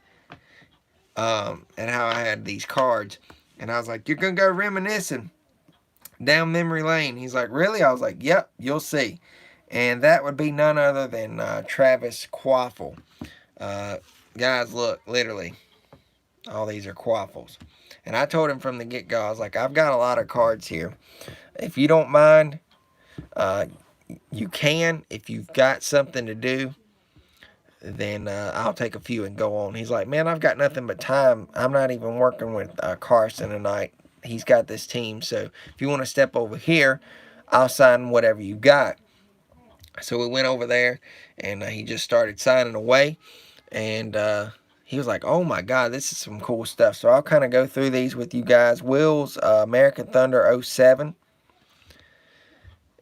at how I had these cards. And I was like, you're going to go reminiscing down memory lane. He's like, really? I was like, yep, you'll see. And that would be none other than Travis Quaffle. Guys, look, literally, all these are Quaffles. And I told him from the get-go, I was like, I've got a lot of cards here. If you don't mind, you can. If you've got something to do, then I'll take a few and go on. He's like, man, I've got nothing but time. I'm not even working with Carson tonight. He's got this team. So if you want to step over here, I'll sign whatever you got. So we went over there, and he just started signing away. And he was like, oh, my God, this is some cool stuff. So I'll kind of go through these with you guys. Will's American Thunder 07.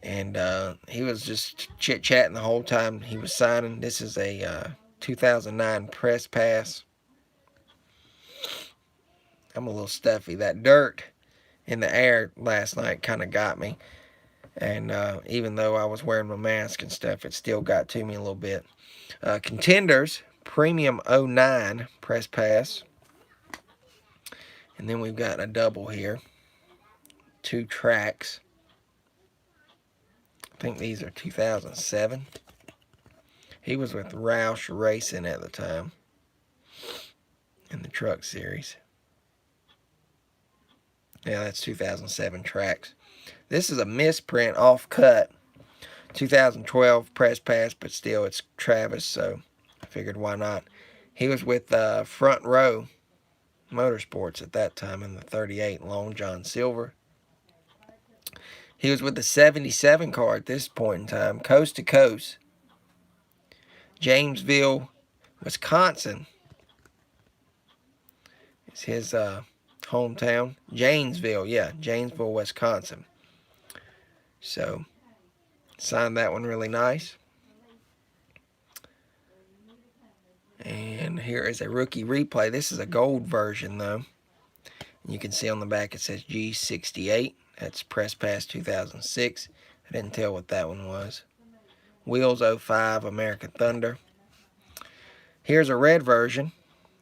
And he was just chit-chatting the whole time he was signing. This is a 2009 press pass. I'm a little stuffy. That dirt in the air last night kind of got me. And even though I was wearing my mask and stuff, it still got to me a little bit. Contenders, Premium 09 press pass. And then we've got a double here. 2 tracks. I think these are 2007. He was with Roush Racing at the time in the truck series. Yeah, that's 2007 tracks. This is a misprint off cut. 2012 press pass, but still it's Travis, so I figured why not. He was with Front Row Motorsports at that time in the 38 Long John Silver. He was with the 77 car at this point in time, coast to coast. Jamesville, Wisconsin is his hometown. Janesville, yeah, Janesville, Wisconsin. So, signed that one really nice. And here is a rookie replay. This is a gold version, though. You can see on the back it says G68. That's Press Pass 2006. I didn't tell what that one was. Wheels 05 American Thunder. Here's a red version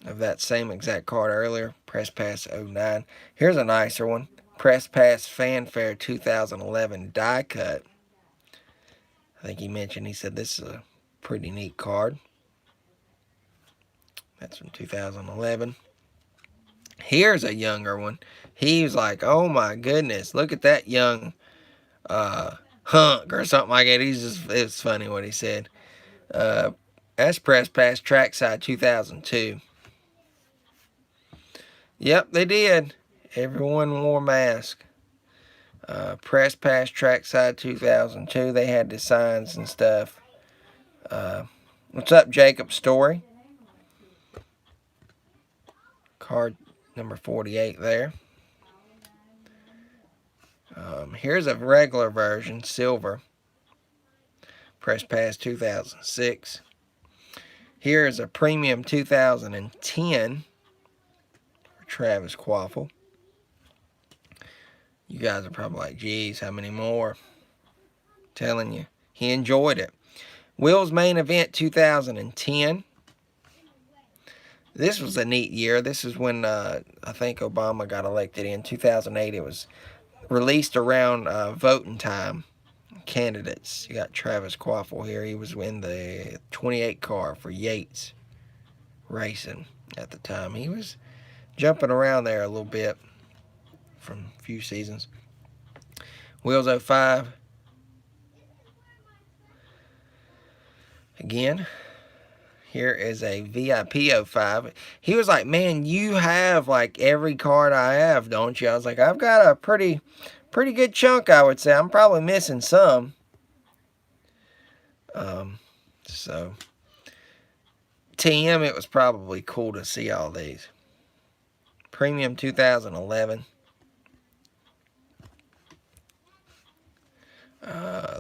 of that same exact card earlier. Press Pass 09. Here's a nicer one. Press Pass Fanfare 2011 die cut. I think he mentioned, he said this is a pretty neat card. That's from 2011. Here's a younger one. He was like, oh my goodness, look at that young hunk or something like that. It's funny what he said. That's Press Pass Trackside 2002. Yep, they did. Everyone wore a mask. Press Pass Trackside 2002. They had the signs and stuff. What's up, Jacob Story? Card number 48 there. Here's a regular version, silver. Press Pass 2006. Here is a premium 2010 for Travis Quaffle. You guys are probably like, geez, how many more? I'm telling you, he enjoyed it. Will's Main Event 2010. This was a neat year. This is when I think Obama got elected in 2008. It was released around voting time. Candidates. You got Travis Quaffle here. He was in the 28 car for Yates Racing at the time. He was jumping around there a little bit from a few seasons. Wheels 05. Again, here is a VIP 05. He was like, man, you have like every card I have, don't you? I was like, I've got a pretty good chunk, I would say. I'm probably missing some. So, TM, it was probably cool to see all these. Premium 2011.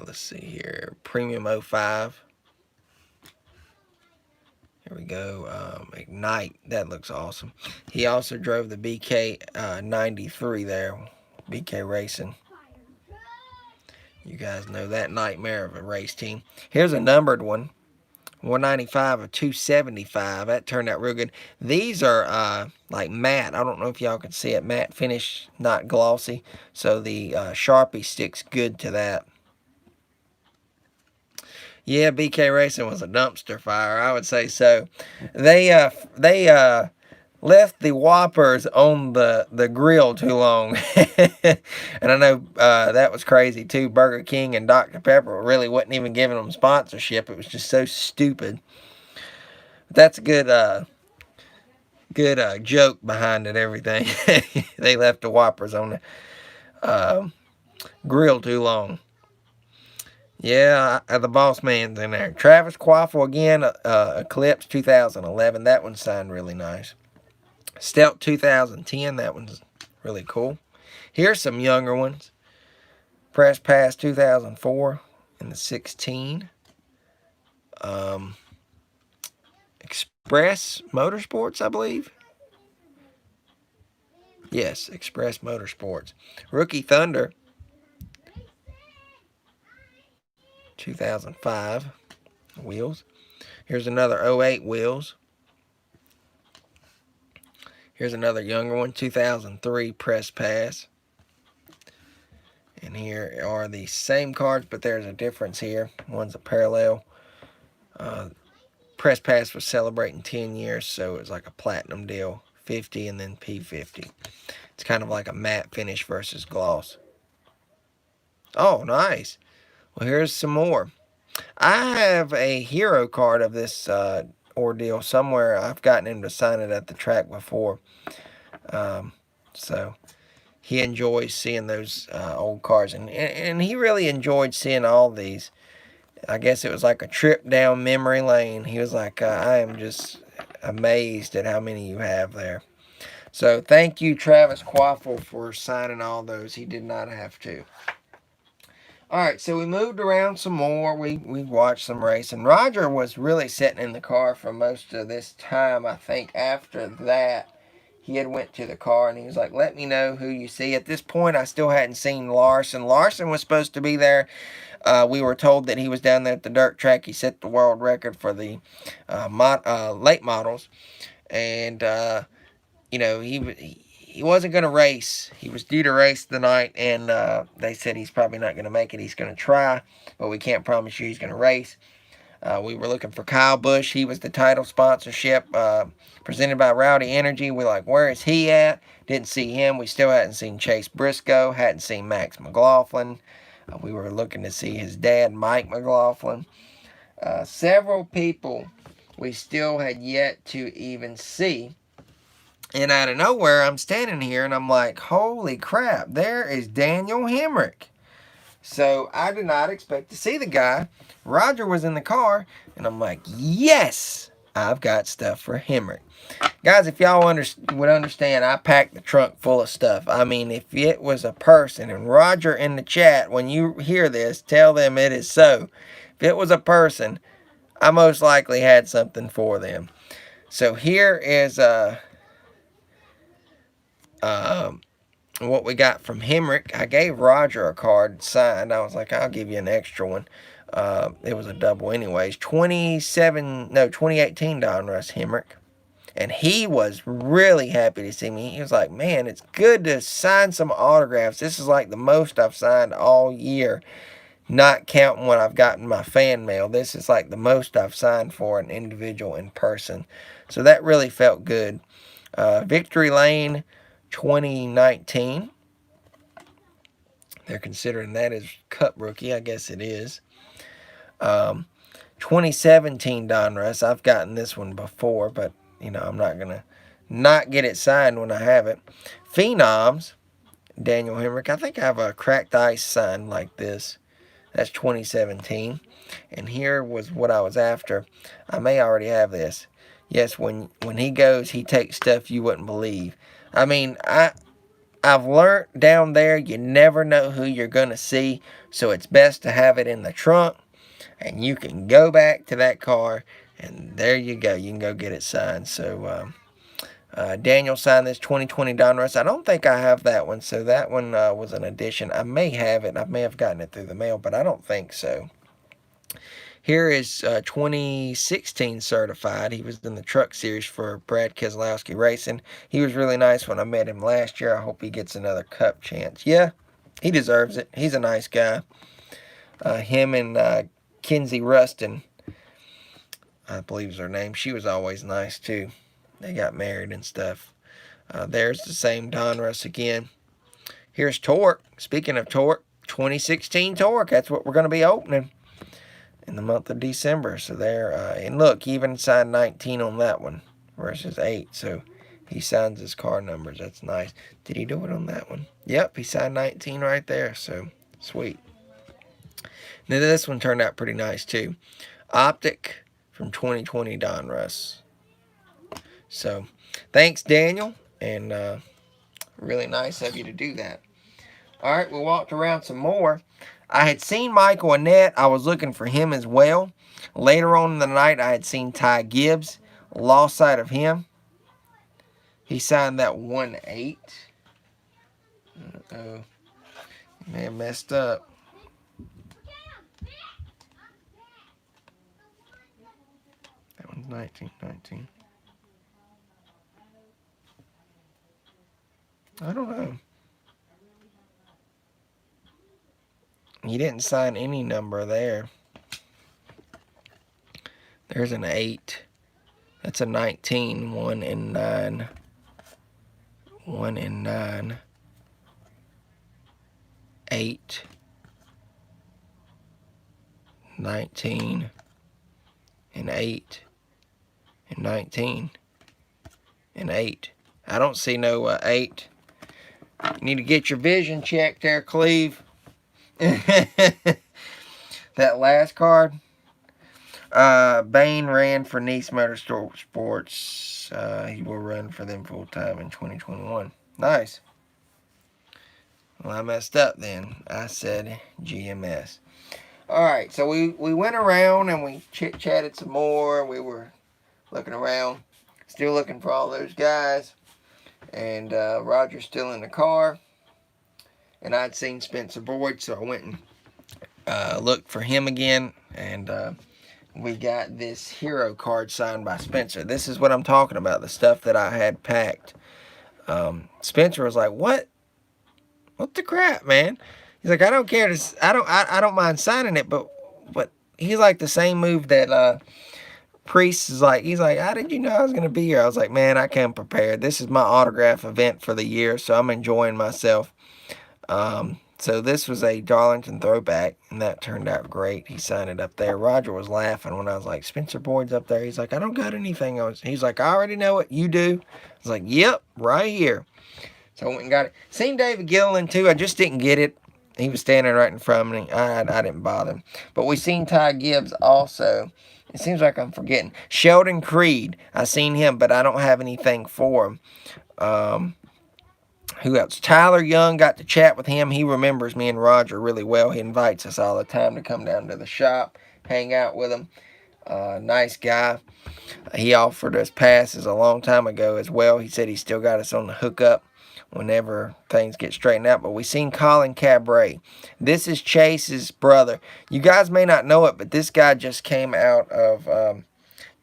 Let's see here. Premium 05. Here we go. Ignite. That looks awesome. He also drove the BK 93 there. BK Racing. You guys know that nightmare of a race team. Here's a numbered one. 195 of 275. That turned out real good. These are like matte. I don't know if y'all can see it. Matte finish, not glossy. So the Sharpie sticks good to that. Yeah, BK Racing was a dumpster fire. I would say so. They left the Whoppers on the grill too long. And I know that was crazy too. Burger King and Dr. Pepper really wasn't even giving them sponsorship. It was just so stupid. But that's a good joke behind it, everything. They left the Whoppers on the grill too long. Yeah, the boss man's in there. Travis Quaffle again, Eclipse 2011. That one signed really nice. Stealth 2010, that one's really cool. Here's some younger ones. Press Pass 2004 in the 16. Express Motorsports, I believe. Yes, Express Motorsports. Rookie Thunder 2005 wheels. Here's another 08 wheels. Here's another younger one, 2003 Press Pass. And here are the same cards, but there's a difference here. One's a parallel. Press Pass was celebrating 10 years, so it's like a platinum deal. 50 and then P50. It's kind of like a matte finish versus gloss. Oh, nice. Well, here's some more. I have a hero card of this ordeal somewhere. I've gotten him to sign it at the track before. So he enjoys seeing those old cars, and he really enjoyed seeing all these. I guess it was like a trip down memory lane. He was like, I am just amazed at how many you have there. So thank you, Travis Quaffle, for signing all those. He did not have to. All right, so we moved around some more. We watched some racing. Roger was really sitting in the car for most of this time. I think after that, he had went to the car and he was like, let me know who you see. At this point, I still hadn't seen Larson. Larson was supposed to be there. We were told that he was down there at the dirt track. He set the world record for the late models. And, he wasn't going to race. He was due to race tonight, and they said he's probably not going to make it. He's going to try, but we can't promise you he's going to race. We were looking for Kyle Busch. He was the title sponsorship presented by Rowdy Energy. We're like, where is he at? Didn't see him. We still hadn't seen Chase Briscoe. Hadn't seen Max McLaughlin. We were looking to see his dad, Mike McLaughlin. Several people we still had yet to even see. And out of nowhere, I'm standing here and I'm like, holy crap, there is Daniel Hemrick. So I did not expect to see the guy. Roger was in the car, and I'm like, yes, I've got stuff for Hemrick. Guys, if y'all would understand, I packed the trunk full of stuff. I mean, if it was a person, and Roger in the chat, when you hear this, tell them it is so. If it was a person, I most likely had something for them. So here is what we got from Hemrick. I gave Roger a card signed. I was like, I'll give you an extra one. It was a double anyways. 2018 Donruss Hemrick. And he was really happy to see me. He was like, man, it's good to sign some autographs. This is like the most I've signed all year, not counting what I've gotten my fan mail. This is like the most I've signed for an individual in person. So that really felt good. Victory Lane 2019. They're considering that as Cup rookie. I guess it is. 2017 Donruss. I've gotten this one before, but I'm not going to not get it signed when I have it. Phenoms, Daniel Hemrick. I think I have a cracked ice signed like this. That's 2017. And here was what I was after. I may already have this. Yes, when he goes, he takes stuff you wouldn't believe. I mean, I've learned down there, you never know who you're going to see. So it's best to have it in the trunk. And you can go back to that car, and there you go. You can go get it signed. So Daniel signed this 2020 Donruss. I don't think I have that one, so that one was an addition. I may have it. I may have gotten it through the mail, but I don't think so. Here is 2016 certified. He was in the truck series for Brad Keselowski Racing. He was really nice when I met him last year. I hope he gets another Cup chance. Yeah, he deserves it. He's a nice guy. Him and Kinsey Rustin, I believe is her name. She was always nice too. They got married and stuff. There's the same Donruss again. Here's Torque. Speaking of Torque, 2016 Torque. That's what we're going to be opening in the month of December. So there, and look, he even signed 19 on that one versus 8. So he signs his car numbers. That's nice. Did he do it on that one? Yep, he signed 19 right there. So sweet. Now this one turned out pretty nice too. Optic from 2020 Donruss. So thanks, Daniel, and really nice of you to do that. All right, we walked around some more. I had seen Michael Annett. I was looking for him as well. Later on in the night, I had seen Ty Gibbs. Lost sight of him. He signed that 1-8. Uh-oh. Man, messed up. That one's 19. I don't know. He didn't sign any number there. There's an 8. That's a 19. 1-9. 1-9. 8. 19. And 8. And 19. And 8. I don't see no 8. You need to get your vision checked there, Cleve. That last card. Bain ran for Nice Motorsports. He will run for them full time in 2021. Nice. Well, I messed up then. I said GMS. Alright, so we went around and we chit-chatted some more. We were looking around. Still looking for all those guys. And Roger's still in the car. And I'd seen Spencer Boyd, so I went and looked for him again. And we got this hero card signed by Spencer. This is what I'm talking about, the stuff that I had packed. Spencer was like, "What? What the crap, man?" He's like, "I don't care. I don't mind signing it, but he's like the same move that Priest is like. He's like, "How did you know I was gonna be here?" I was like, "Man, I came prepared. This is my autograph event for the year, so I'm enjoying myself." So this was a Darlington throwback, and that turned out great. He signed it up there. Roger was laughing when I was like, "Spencer Boyd's up there." He's like, "I don't got anything." He's like, "I already know it. You do." I was like, "Yep, right here." So I went and got it. Seen David Gilliland too. I just didn't get it. He was standing right in front of me. I didn't bother him. But we seen Ty Gibbs also. It seems like I'm forgetting. Sheldon Creed. I seen him, but I don't have anything for him. Who else? Tyler Young, got to chat with him. He remembers me and Roger really well. He invites us all the time to come down to the shop, hang out with him. Nice guy. He offered us passes a long time ago as well. He said he still got us on the hookup whenever things get straightened out. But we seen Colin Cabray. This is Chase's brother. You guys may not know it, but this guy just came out of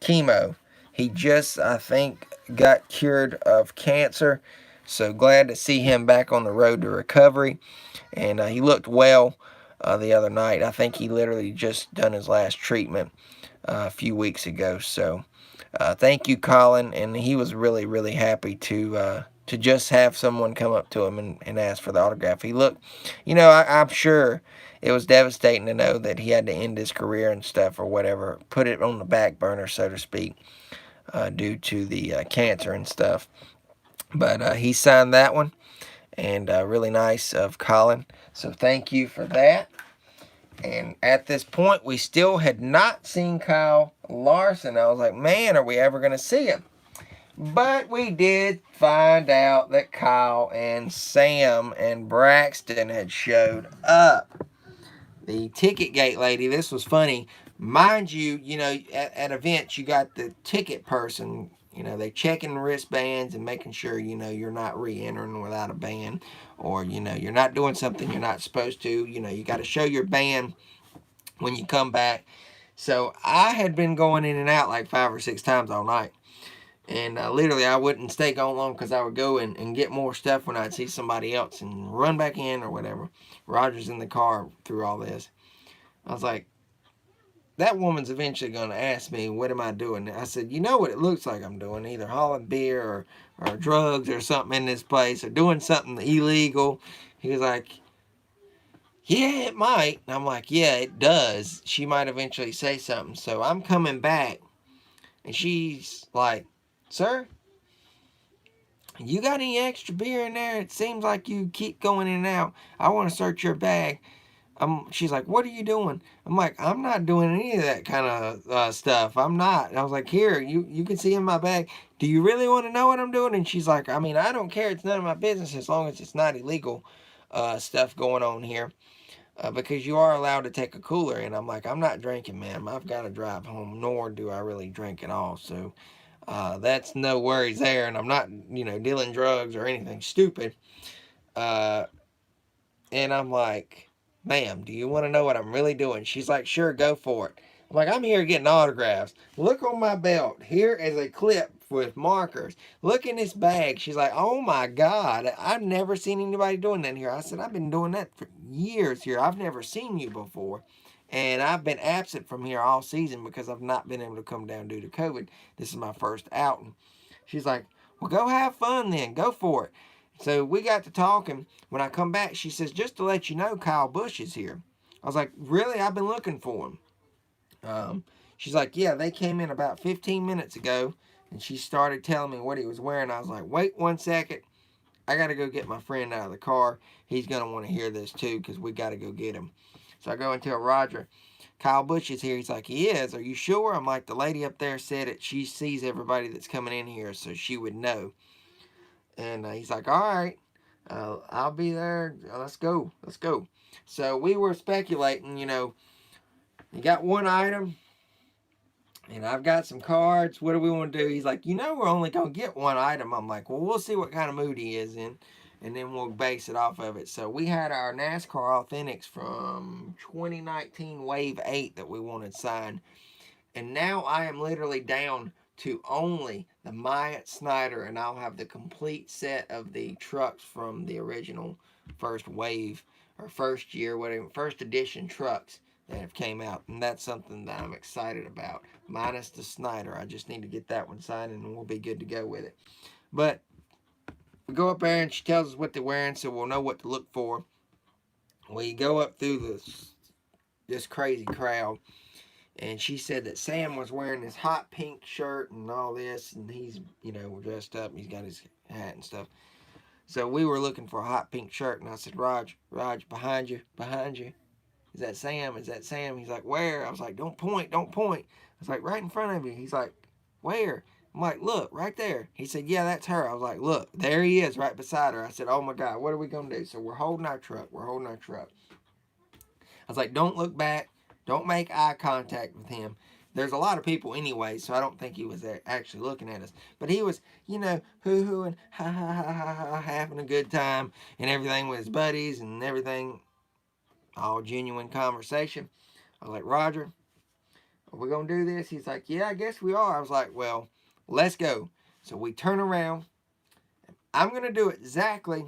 chemo. He just, I think, got cured of cancer. So glad to see him back on the road to recovery. And he looked well the other night. I think he literally just done his last treatment a few weeks ago. So thank you, Colin. And he was really, really happy to just have someone come up to him and ask for the autograph. He looked, I'm sure it was devastating to know that he had to end his career and stuff or whatever, put it on the back burner, so to speak, due to the cancer and stuff. But he signed that one, and really nice of Colin. So thank you for that. And at this point, we still had not seen Kyle Larson. I was like, man, are we ever going to see him? But we did find out that Kyle and Sam and Braxton had showed up. The ticket gate lady, this was funny. Mind you, at events, you got the ticket person. They checking wristbands and making sure, you're not re-entering without a band, or, you're not doing something you're not supposed to. You got to show your band when you come back. So I had been going in and out like 5 or 6 times all night. And literally I wouldn't stay gone long because I would go and get more stuff when I'd see somebody else and run back in or whatever. Roger's in the car through all this. I was like, that woman's eventually going to ask me, what am I doing? I said, you know what it looks like I'm doing? Either hauling beer or drugs or something in this place or doing something illegal. He was like, yeah, it might. And I'm like, yeah, it does. She might eventually say something. So I'm coming back. And she's like, sir, you got any extra beer in there? It seems like you keep going in and out. I want to search your bag. She's like, what are you doing? I'm like, I'm not doing any of that kind of stuff. I'm not. And I was like, here, you can see in my bag. Do you really want to know what I'm doing? And she's like, I mean, I don't care. It's none of my business as long as it's not illegal stuff going on here. Because you are allowed to take a cooler. And I'm like, I'm not drinking, ma'am. I've got to drive home, nor do I really drink at all. So that's no worries there. And I'm not, dealing drugs or anything stupid. And I'm like, ma'am, do you want to know what I'm really doing? She's like, sure, go for it. I'm like, I'm here getting autographs. Look on my belt. Here is a clip with markers. Look in this bag. She's like, oh my God, I've never seen anybody doing that here. I said, I've been doing that for years here. I've never seen you before. And I've been absent from here all season because I've not been able to come down due to COVID. This is my first outing. She's like, well, go have fun then. Go for it. So we got to talking. When I come back, she says, just to let you know, Kyle Busch is here. I was like, really? I've been looking for him. She's like, yeah, they came in about 15 minutes ago. And she started telling me what he was wearing. I was like, wait 1 second. I got to go get my friend out of the car. He's going to want to hear this too, because we got to go get him. So I go and tell Roger, Kyle Busch is here. He's like, he is. Are you sure? I'm like, the lady up there said it. She sees everybody that's coming in here, so she would know. And he's like, all right, I'll be there. Let's go. Let's go. So we were speculating, you got one item, and I've got some cards. What do we want to do? He's like, we're only going to get one item. I'm like, well, we'll see what kind of mood he is in, and then we'll base it off of it. So we had our NASCAR Authentics from 2019 Wave 8 that we wanted signed. And now I am literally down to only the Myatt Snider, and I'll have the complete set of the trucks from the original first wave, or first year, whatever, first edition trucks that have came out. And that's something that I'm excited about. Minus the Snider. I just need to get that one signed, and we'll be good to go with it. But we go up there, and she tells us what they're wearing, so we'll know what to look for. We go up through this crazy crowd. And she said that Sam was wearing this hot pink shirt and all this, and he's, dressed up. He's got his hat and stuff. So we were looking for a hot pink shirt, and I said, Raj, behind you. Is that Sam? Is that Sam? He's like, where? I was like, don't point. I was like, right in front of you. He's like, where? I'm like, look, right there. He said, yeah, that's her. I was like, look, there he is right beside her. I said, oh my God, what are we going to do? So we're holding our truck. I was like, don't look back. Don't make eye contact with him. There's a lot of people anyway, so I don't think he was there actually looking at us. But he was, hoo-hooing, ha, having a good time and everything with his buddies and everything. All genuine conversation. I was like, Roger, are we going to do this? He's like, yeah, I guess we are. I was like, well, let's go. So we turn around. I'm going to do exactly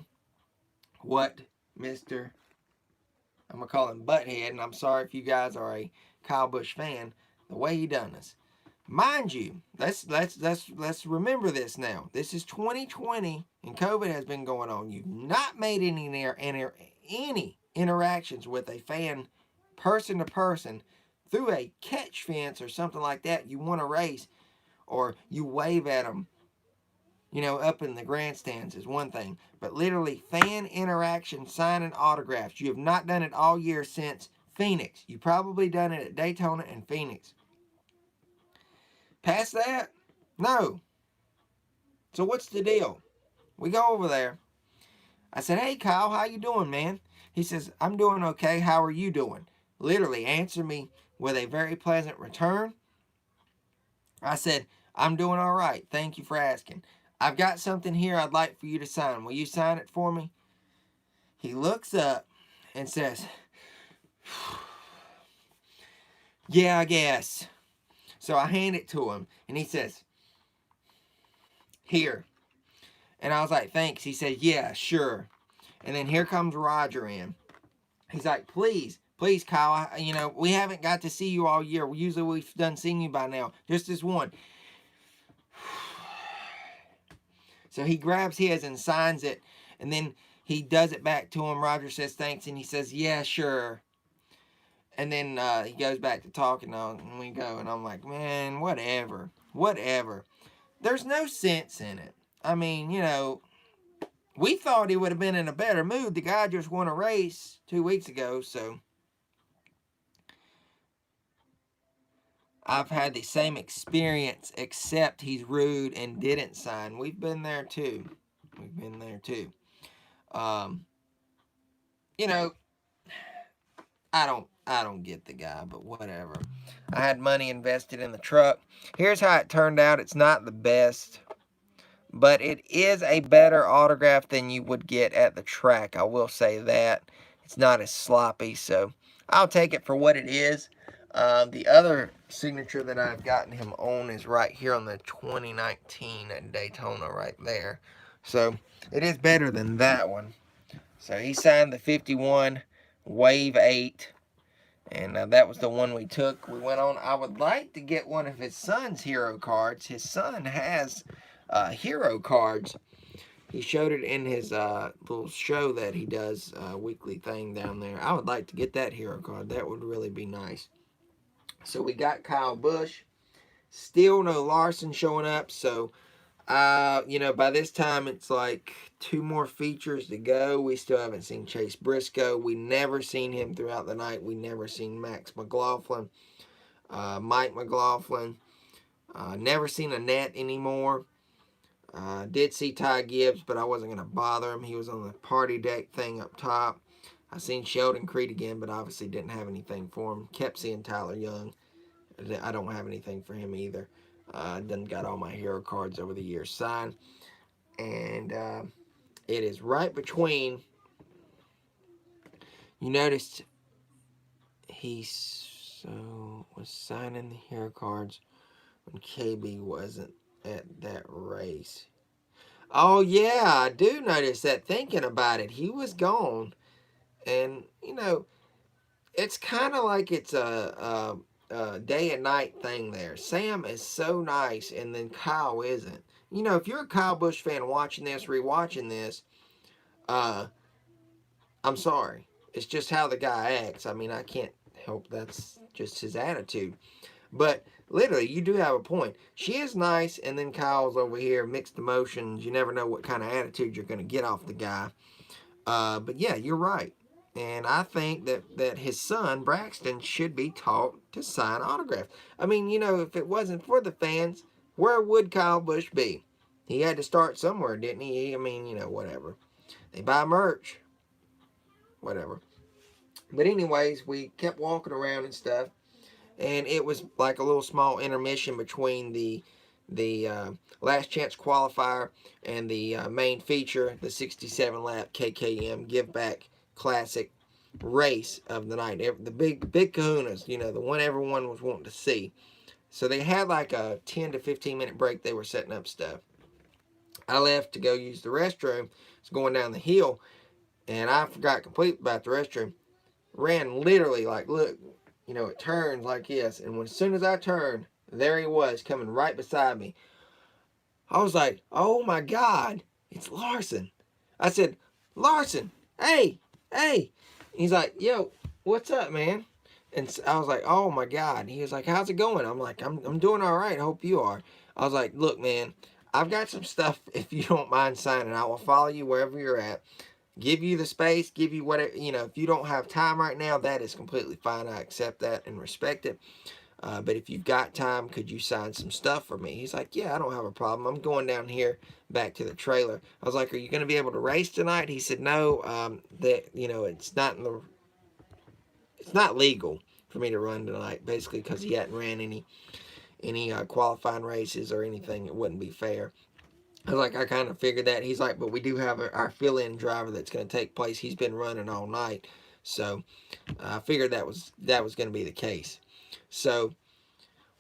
what I'm going to call him Butthead, and I'm sorry if you guys are a Kyle Busch fan, the way he done us. Mind you, let's remember this now. This is 2020, and COVID has been going on. You've not made any interactions with a fan, person to person, through a catch fence or something like that. You want to race, or you wave at them, up in the grandstands is one thing. But literally, fan interaction, signing autographs. You have not done it all year since Phoenix. You probably done it at Daytona and Phoenix. Past that? No. So what's the deal? We go over there. I said, hey, Kyle, how you doing, man? He says, I'm doing okay. How are you doing? Literally answer me with a very pleasant return. I said, I'm doing all right. Thank you for asking. I've got something here I'd like for you to sign. Will you sign it for me? He looks up and says, yeah, I guess. So I hand it to him, and he says, here. And I was like, thanks. He said, yeah, sure. And then here comes Roger in. He's like, please, Kyle, we haven't got to see you all year. Usually we've done seen you by now. Just this one. So he grabs his and signs it, and then he does it back to him. Roger says thanks, and he says, yeah, sure. And then he goes back to talking, and we go, and I'm like, man, whatever. There's no sense in it. I mean, we thought he would have been in a better mood. The guy just won a race 2 weeks ago, so I've had the same experience, except he's rude and didn't sign. We've been there too. I don't get the guy, but whatever. I had money invested in the truck. Here's how it turned out. It's not the best, but it is a better autograph than you would get at the track. I will say that. It's not as sloppy, so I'll take it for what it is. The other signature that I've gotten him on is right here on the 2019 at Daytona right there. So it is better than that one. So he signed the 51 Wave 8. And that was the one we took. We went on. I would like to get one of his son's hero cards. His son has hero cards. He showed it in his little show that he does, weekly thing down there. I would like to get that hero card. That would really be nice. So we got Kyle Busch. Still no Larson showing up, so by this time it's like 2 more features to go. We still haven't seen Chase Briscoe. We never seen him throughout the night. We never seen Max McLaughlin, Mike McLaughlin. Never seen Annette anymore. Did see Ty Gibbs, but I wasn't going to bother him. He was on the party deck thing up top. I seen Sheldon Creed again, but obviously didn't have anything for him. Kept seeing Tyler Young. I don't have anything for him either. Done got all my hero cards over the years signed. And it is right between. You noticed he was signing the hero cards when KB wasn't at that race. Oh, yeah, I do notice that thinking about it. He was gone. And, it's kind of like it's a day and night thing there. Sam is so nice, and then Kyle isn't. If you're a Kyle Busch fan watching this, rewatching this, I'm sorry. It's just how the guy acts. I mean, I can't help that's just his attitude. But literally, you do have a point. She is nice, and then Kyle's over here, mixed emotions. You never know what kind of attitude you're going to get off the guy. But yeah, you're right. And I think that his son, Braxton, should be taught to sign autographs. I mean, if it wasn't for the fans, where would Kyle Busch be? He had to start somewhere, didn't he? I mean, whatever. They buy merch. Whatever. But anyways, we kept walking around and stuff. And it was like a little small intermission between the last chance qualifier and the main feature, the 67 lap KKM give back classic race of the night. The big kahunas, the one everyone was wanting to see. So they had like a 10 to 15 minute break. They were setting up stuff. I left to go use the restroom. It's going down the hill, and I forgot completely about the restroom. Ran literally like, look, it turns like this. And as soon as I turned, there he was coming right beside me. I was like, oh my God, it's Larson. I said, Larson, hey. He's like, yo, what's up, man? And I was like, oh my God. He was like, how's it going? I'm like, I'm doing all right. Hope you are. I was like, look, man, I've got some stuff if you don't mind signing. I will follow you wherever you're at. Give you the space, give you whatever, if you don't have time right now, that is completely fine. I accept that and respect it. But if you've got time, could you sign some stuff for me? He's like, yeah, I don't have a problem. I'm going down here back to the trailer. I was like, are you going to be able to race tonight? He said, no, it's not legal for me to run tonight, basically because he hadn't ran any qualifying races or anything. It wouldn't be fair. I was like, I kind of figured that. He's like, but we do have our fill-in driver that's going to take place. He's been running all night. So I figured that was going to be the case. So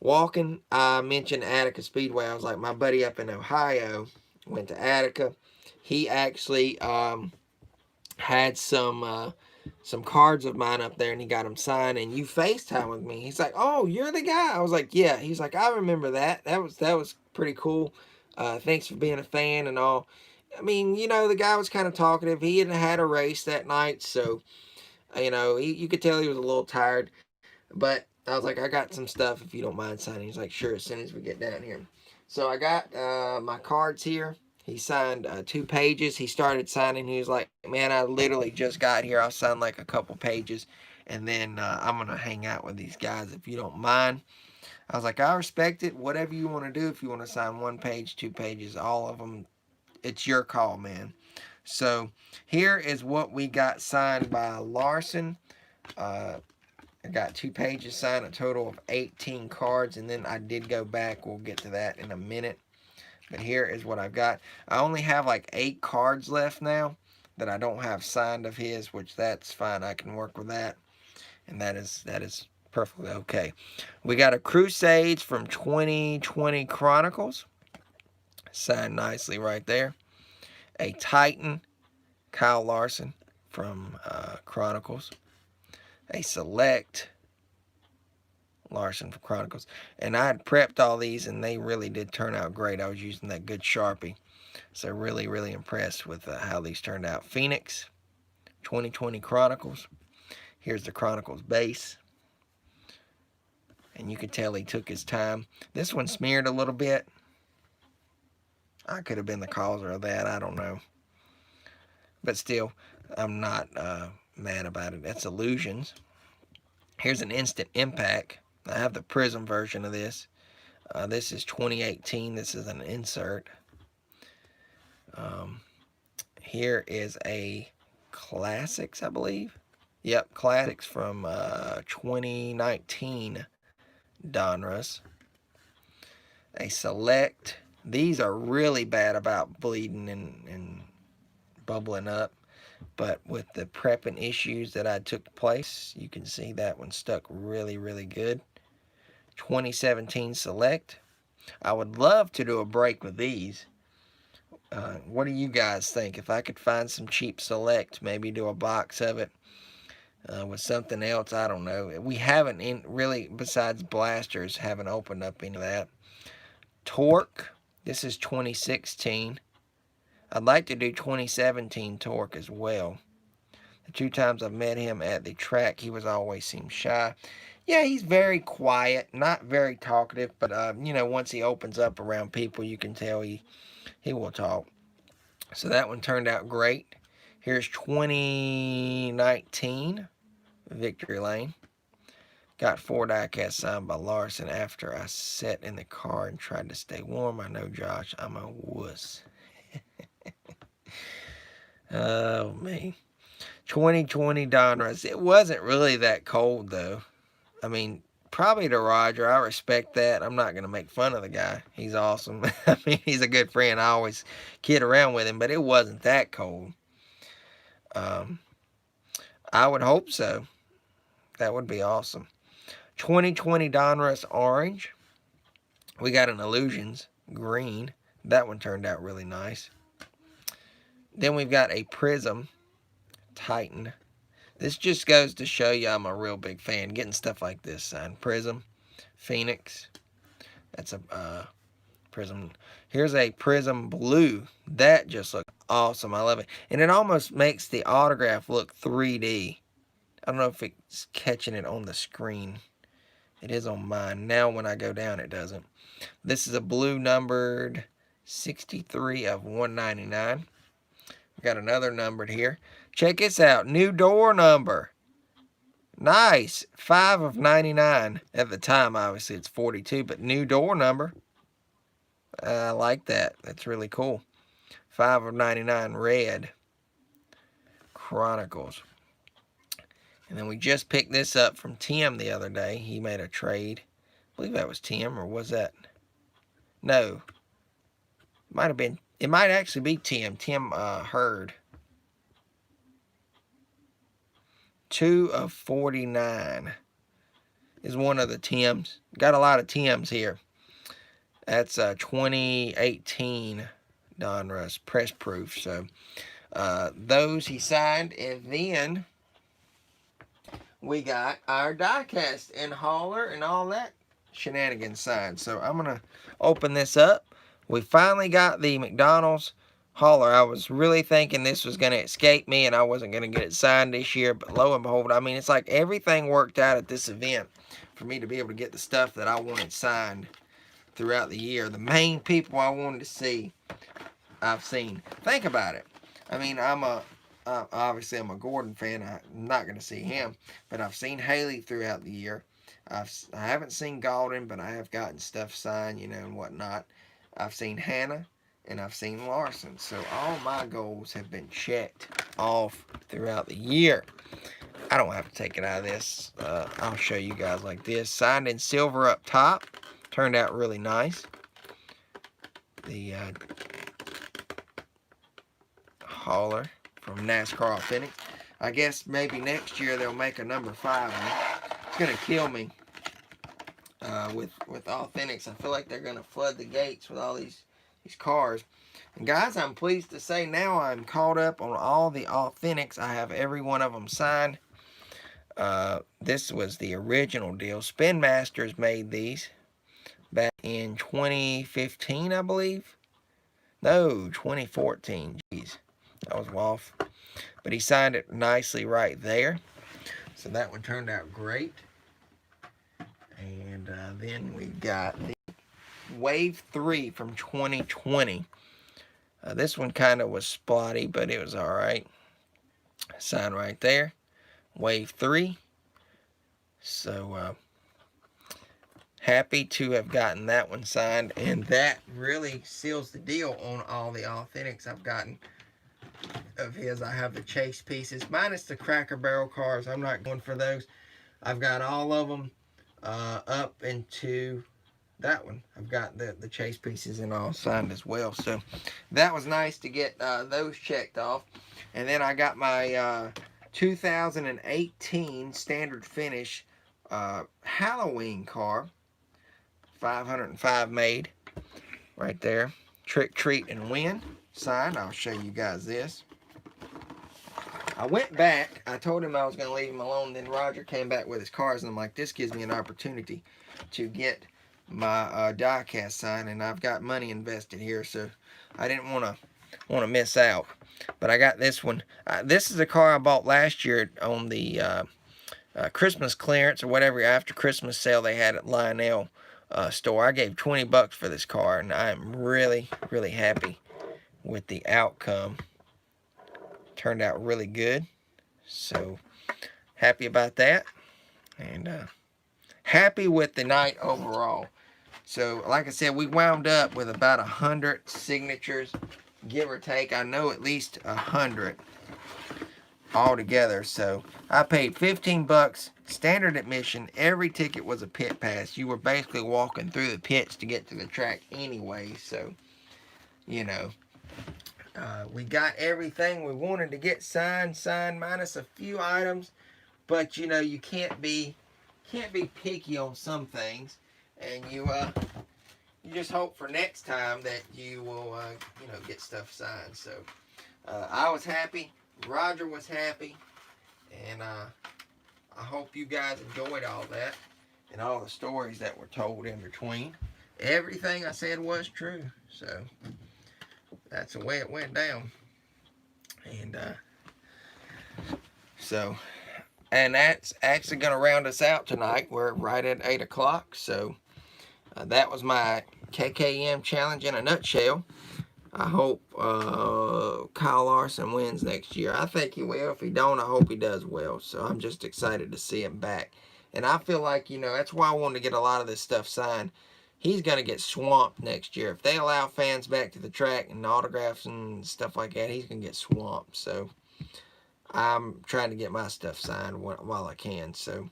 walking, I mentioned Attica Speedway. I was like, my buddy up in Ohio went to Attica. He actually had some cards of mine up there, and he got them signed, and you FaceTime with me. He's like, oh, you're the guy. I was like, yeah. He's like, I remember that. That was pretty cool. Thanks for being a fan and all. I mean, the guy was kind of talkative. He hadn't had a race that night, so, you could tell he was a little tired. But I was like, I got some stuff if you don't mind signing. He's like, sure, as soon as we get down here. So I got my cards here. He signed 2 pages. He started signing. He was like, man, I literally just got here. I'll sign like a couple pages, and then I'm going to hang out with these guys if you don't mind. I was like, I respect it. Whatever you want to do. If you want to sign 1 page, 2 pages, all of them, it's your call, man. So here is what we got signed by Larson. I got 2 pages signed, a total of 18 cards, and then I did go back. We'll get to that in a minute. But here is what I've got. I only have like 8 cards left now that I don't have signed of his, which that's fine. I can work with that. And that is perfectly okay. We got a Crusades from 2020 Chronicles. Signed nicely right there. A Titan, Kyle Larson from Chronicles. A Select, Larson from Chronicles. And I had prepped all these, and they really did turn out great. I was using that good Sharpie. So really, really impressed with how these turned out. Phoenix, 2020 Chronicles. Here's the Chronicles base. and you could tell he took his time. This one smeared a little bit. I could have been the causer of that, I don't know. But still, I'm not mad about it. That's Illusions. Here's an Instant Impact. I have the Prism version of this. This is 2018. This is an insert. Here is a Classics, I believe. Yep, Classics from 2019 Donruss. A Select. These are really bad about bleeding and bubbling up. But with the prepping issues that I took place, you can see that one stuck really, really good. 2017 Select. I would love to do a break with these. What do you guys think? If I could find some cheap Select, maybe do a box of it with something else, I don't know. We haven't really, besides blasters, haven't opened up any of that. Torque. This is 2016. I'd like to do 2017 Torque as well. The 2 times I've met him at the track, he was always seemed shy. Yeah, he's very quiet, not very talkative, but you know, once he opens up around people, you can tell he will talk. So that one turned out great. Here's 2019 Victory Lane. Got 4 diecast signed by Larson after I sat in the car and tried to stay warm. I know, Josh, I'm a wuss. Oh, man. 2020 Donruss. It wasn't really that cold, though. I mean, probably to Roger. I respect that. I'm not going to make fun of the guy. He's awesome. I mean, he's a good friend. I always kid around with him, but it wasn't that cold. I would hope so. That would be awesome. 2020 Donruss Orange. We got an Illusions Green. That one turned out really nice. Then we've got a Prism Titan. This just goes to show you I'm a real big fan. Getting stuff like this signed. Prism, Phoenix. That's a Prism. Here's a Prism Blue. That just looks awesome. I love it. And it almost makes the autograph look 3D. I don't know if it's catching it on the screen. It is on mine. Now when I go down, it doesn't. This is a blue numbered 63 of 199. We got another numbered here. Check this out. New door number. Nice. 5 of 99. At the time, obviously, it's 42, but new door number. I like that. That's really cool. 5 of 99 red. Chronicles. And then we just picked this up from Tim the other day. He made a trade. I believe that was Tim, or was that? No. Might have been. It might actually be Tim. Tim Hurd. 2 of 49 is one of the Tims. Got a lot of Tims here. That's 2018 Donruss press proof. So those he signed, and then we got our diecast and hauler and all that shenanigans signed. So I'm gonna open this up. We finally got the McDonald's hauler. I was really thinking this was going to escape me and I wasn't going to get it signed this year, but lo and behold, I mean, it's like everything worked out at this event for me to be able to get the stuff that I wanted signed throughout the year. The main people I wanted to see, I've seen. Think about it. I mean, obviously I'm a Gordon fan. I'm not going to see him, but I've seen Haley throughout the year. I haven't seen Gaulden, but I have gotten stuff signed, you know, and whatnot. I've seen Hannah, and I've seen Larson. So all my goals have been checked off throughout the year. I don't have to take it out of this. I'll show you guys like this. Signed in silver up top. Turned out really nice. The hauler from NASCAR Authentic. I guess maybe next year they'll make a number 5 one. It's going to kill me with Authentics. I feel like they're going to flood the gates with all these cars. And guys, I'm pleased to say now I'm caught up on all the Authentics. I have every one of them signed. This was the original deal. Spin Masters made these back in 2015, I believe. No, 2014. Jeez, I was off. But he signed it nicely right there. So that one turned out great. And then we got the Wave 3 from 2020. This one kind of was splotty, but it was alright. Sign right there. Wave 3. So, happy to have gotten that one signed. And that really seals the deal on all the authentics I've gotten of his. I have the chase pieces, minus the Cracker Barrel cars. I'm not going for those. I've got all of them up into that one. I've got the chase pieces and all signed as well. So that was nice to get those checked off. And then I got my 2018 standard finish Halloween car. 505 made right there. Trick, treat, and win. Signed. I'll show you guys this. I went back. I told him I was going to leave him alone. Then Roger came back with his cars, and I'm like, this gives me an opportunity to get my die-cast signed, and I've got money invested here, so I didn't want to miss out. But I got this one. This is a car I bought last year on the Christmas clearance or whatever after Christmas sale they had at Lionel store. I gave 20 bucks for this car, and I am really, really happy with the outcome. Turned out really good, so happy about that, and happy with the night overall. So like I said, we wound up with about 100 signatures, give or take. I know at least 100 altogether. So I paid 15 bucks, standard admission. Every ticket was a pit pass. You were basically walking through the pits to get to the track anyway. So, you know, we got everything we wanted to get signed minus a few items. But you know, you can't be picky on some things, and you just hope for next time that you will you know, get stuff signed. So I was happy, Roger was happy, and I hope you guys enjoyed all that and all the stories that were told in between. Everything I said was true, so that's the way it went down. And and that's actually going to round us out tonight. We're right at 8 o'clock. So that was my KKM challenge in a nutshell. I hope Kyle Larson wins next year. I think he will. If he don't, I hope he does well. So I'm just excited to see him back. And I feel like, you know, that's why I wanted to get a lot of this stuff signed. He's going to get swamped next year. If they allow fans back to the track and autographs and stuff like that, he's going to get swamped. So I'm trying to get my stuff signed while I can. So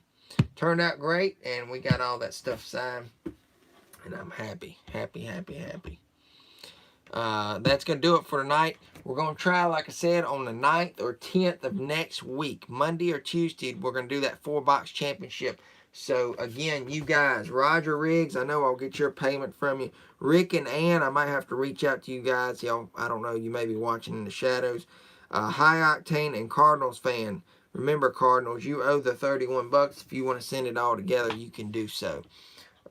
turned out great, and we got all that stuff signed, and I'm happy. That's going to do it for tonight. We're going to try, like I said, on the 9th or 10th of next week, Monday or Tuesday, we're going to do that 4-box championship. So, again, you guys, Roger Riggs, I know I'll get your payment from you. Rick and Ann, I might have to reach out to you guys. Y'all, I don't know, you may be watching in the shadows. High Octane and Cardinals fan. Remember, Cardinals, you owe the 31 bucks. If you want to send it all together, you can do so.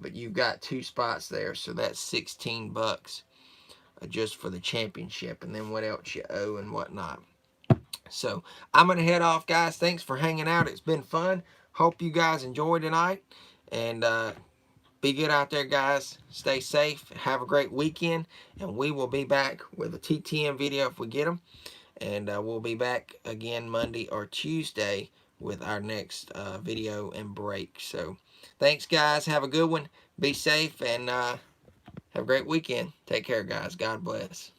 But you've got 2 spots there, so that's 16 bucks just for the championship. And then what else you owe and whatnot. So, I'm going to head off, guys. Thanks for hanging out. It's been fun. Hope you guys enjoyed tonight. And be good out there, guys. Stay safe. Have a great weekend. And we will be back with a TTM video if we get them. And we'll be back again Monday or Tuesday with our next video and break. So, thanks, guys. Have a good one. Be safe and have a great weekend. Take care, guys. God bless.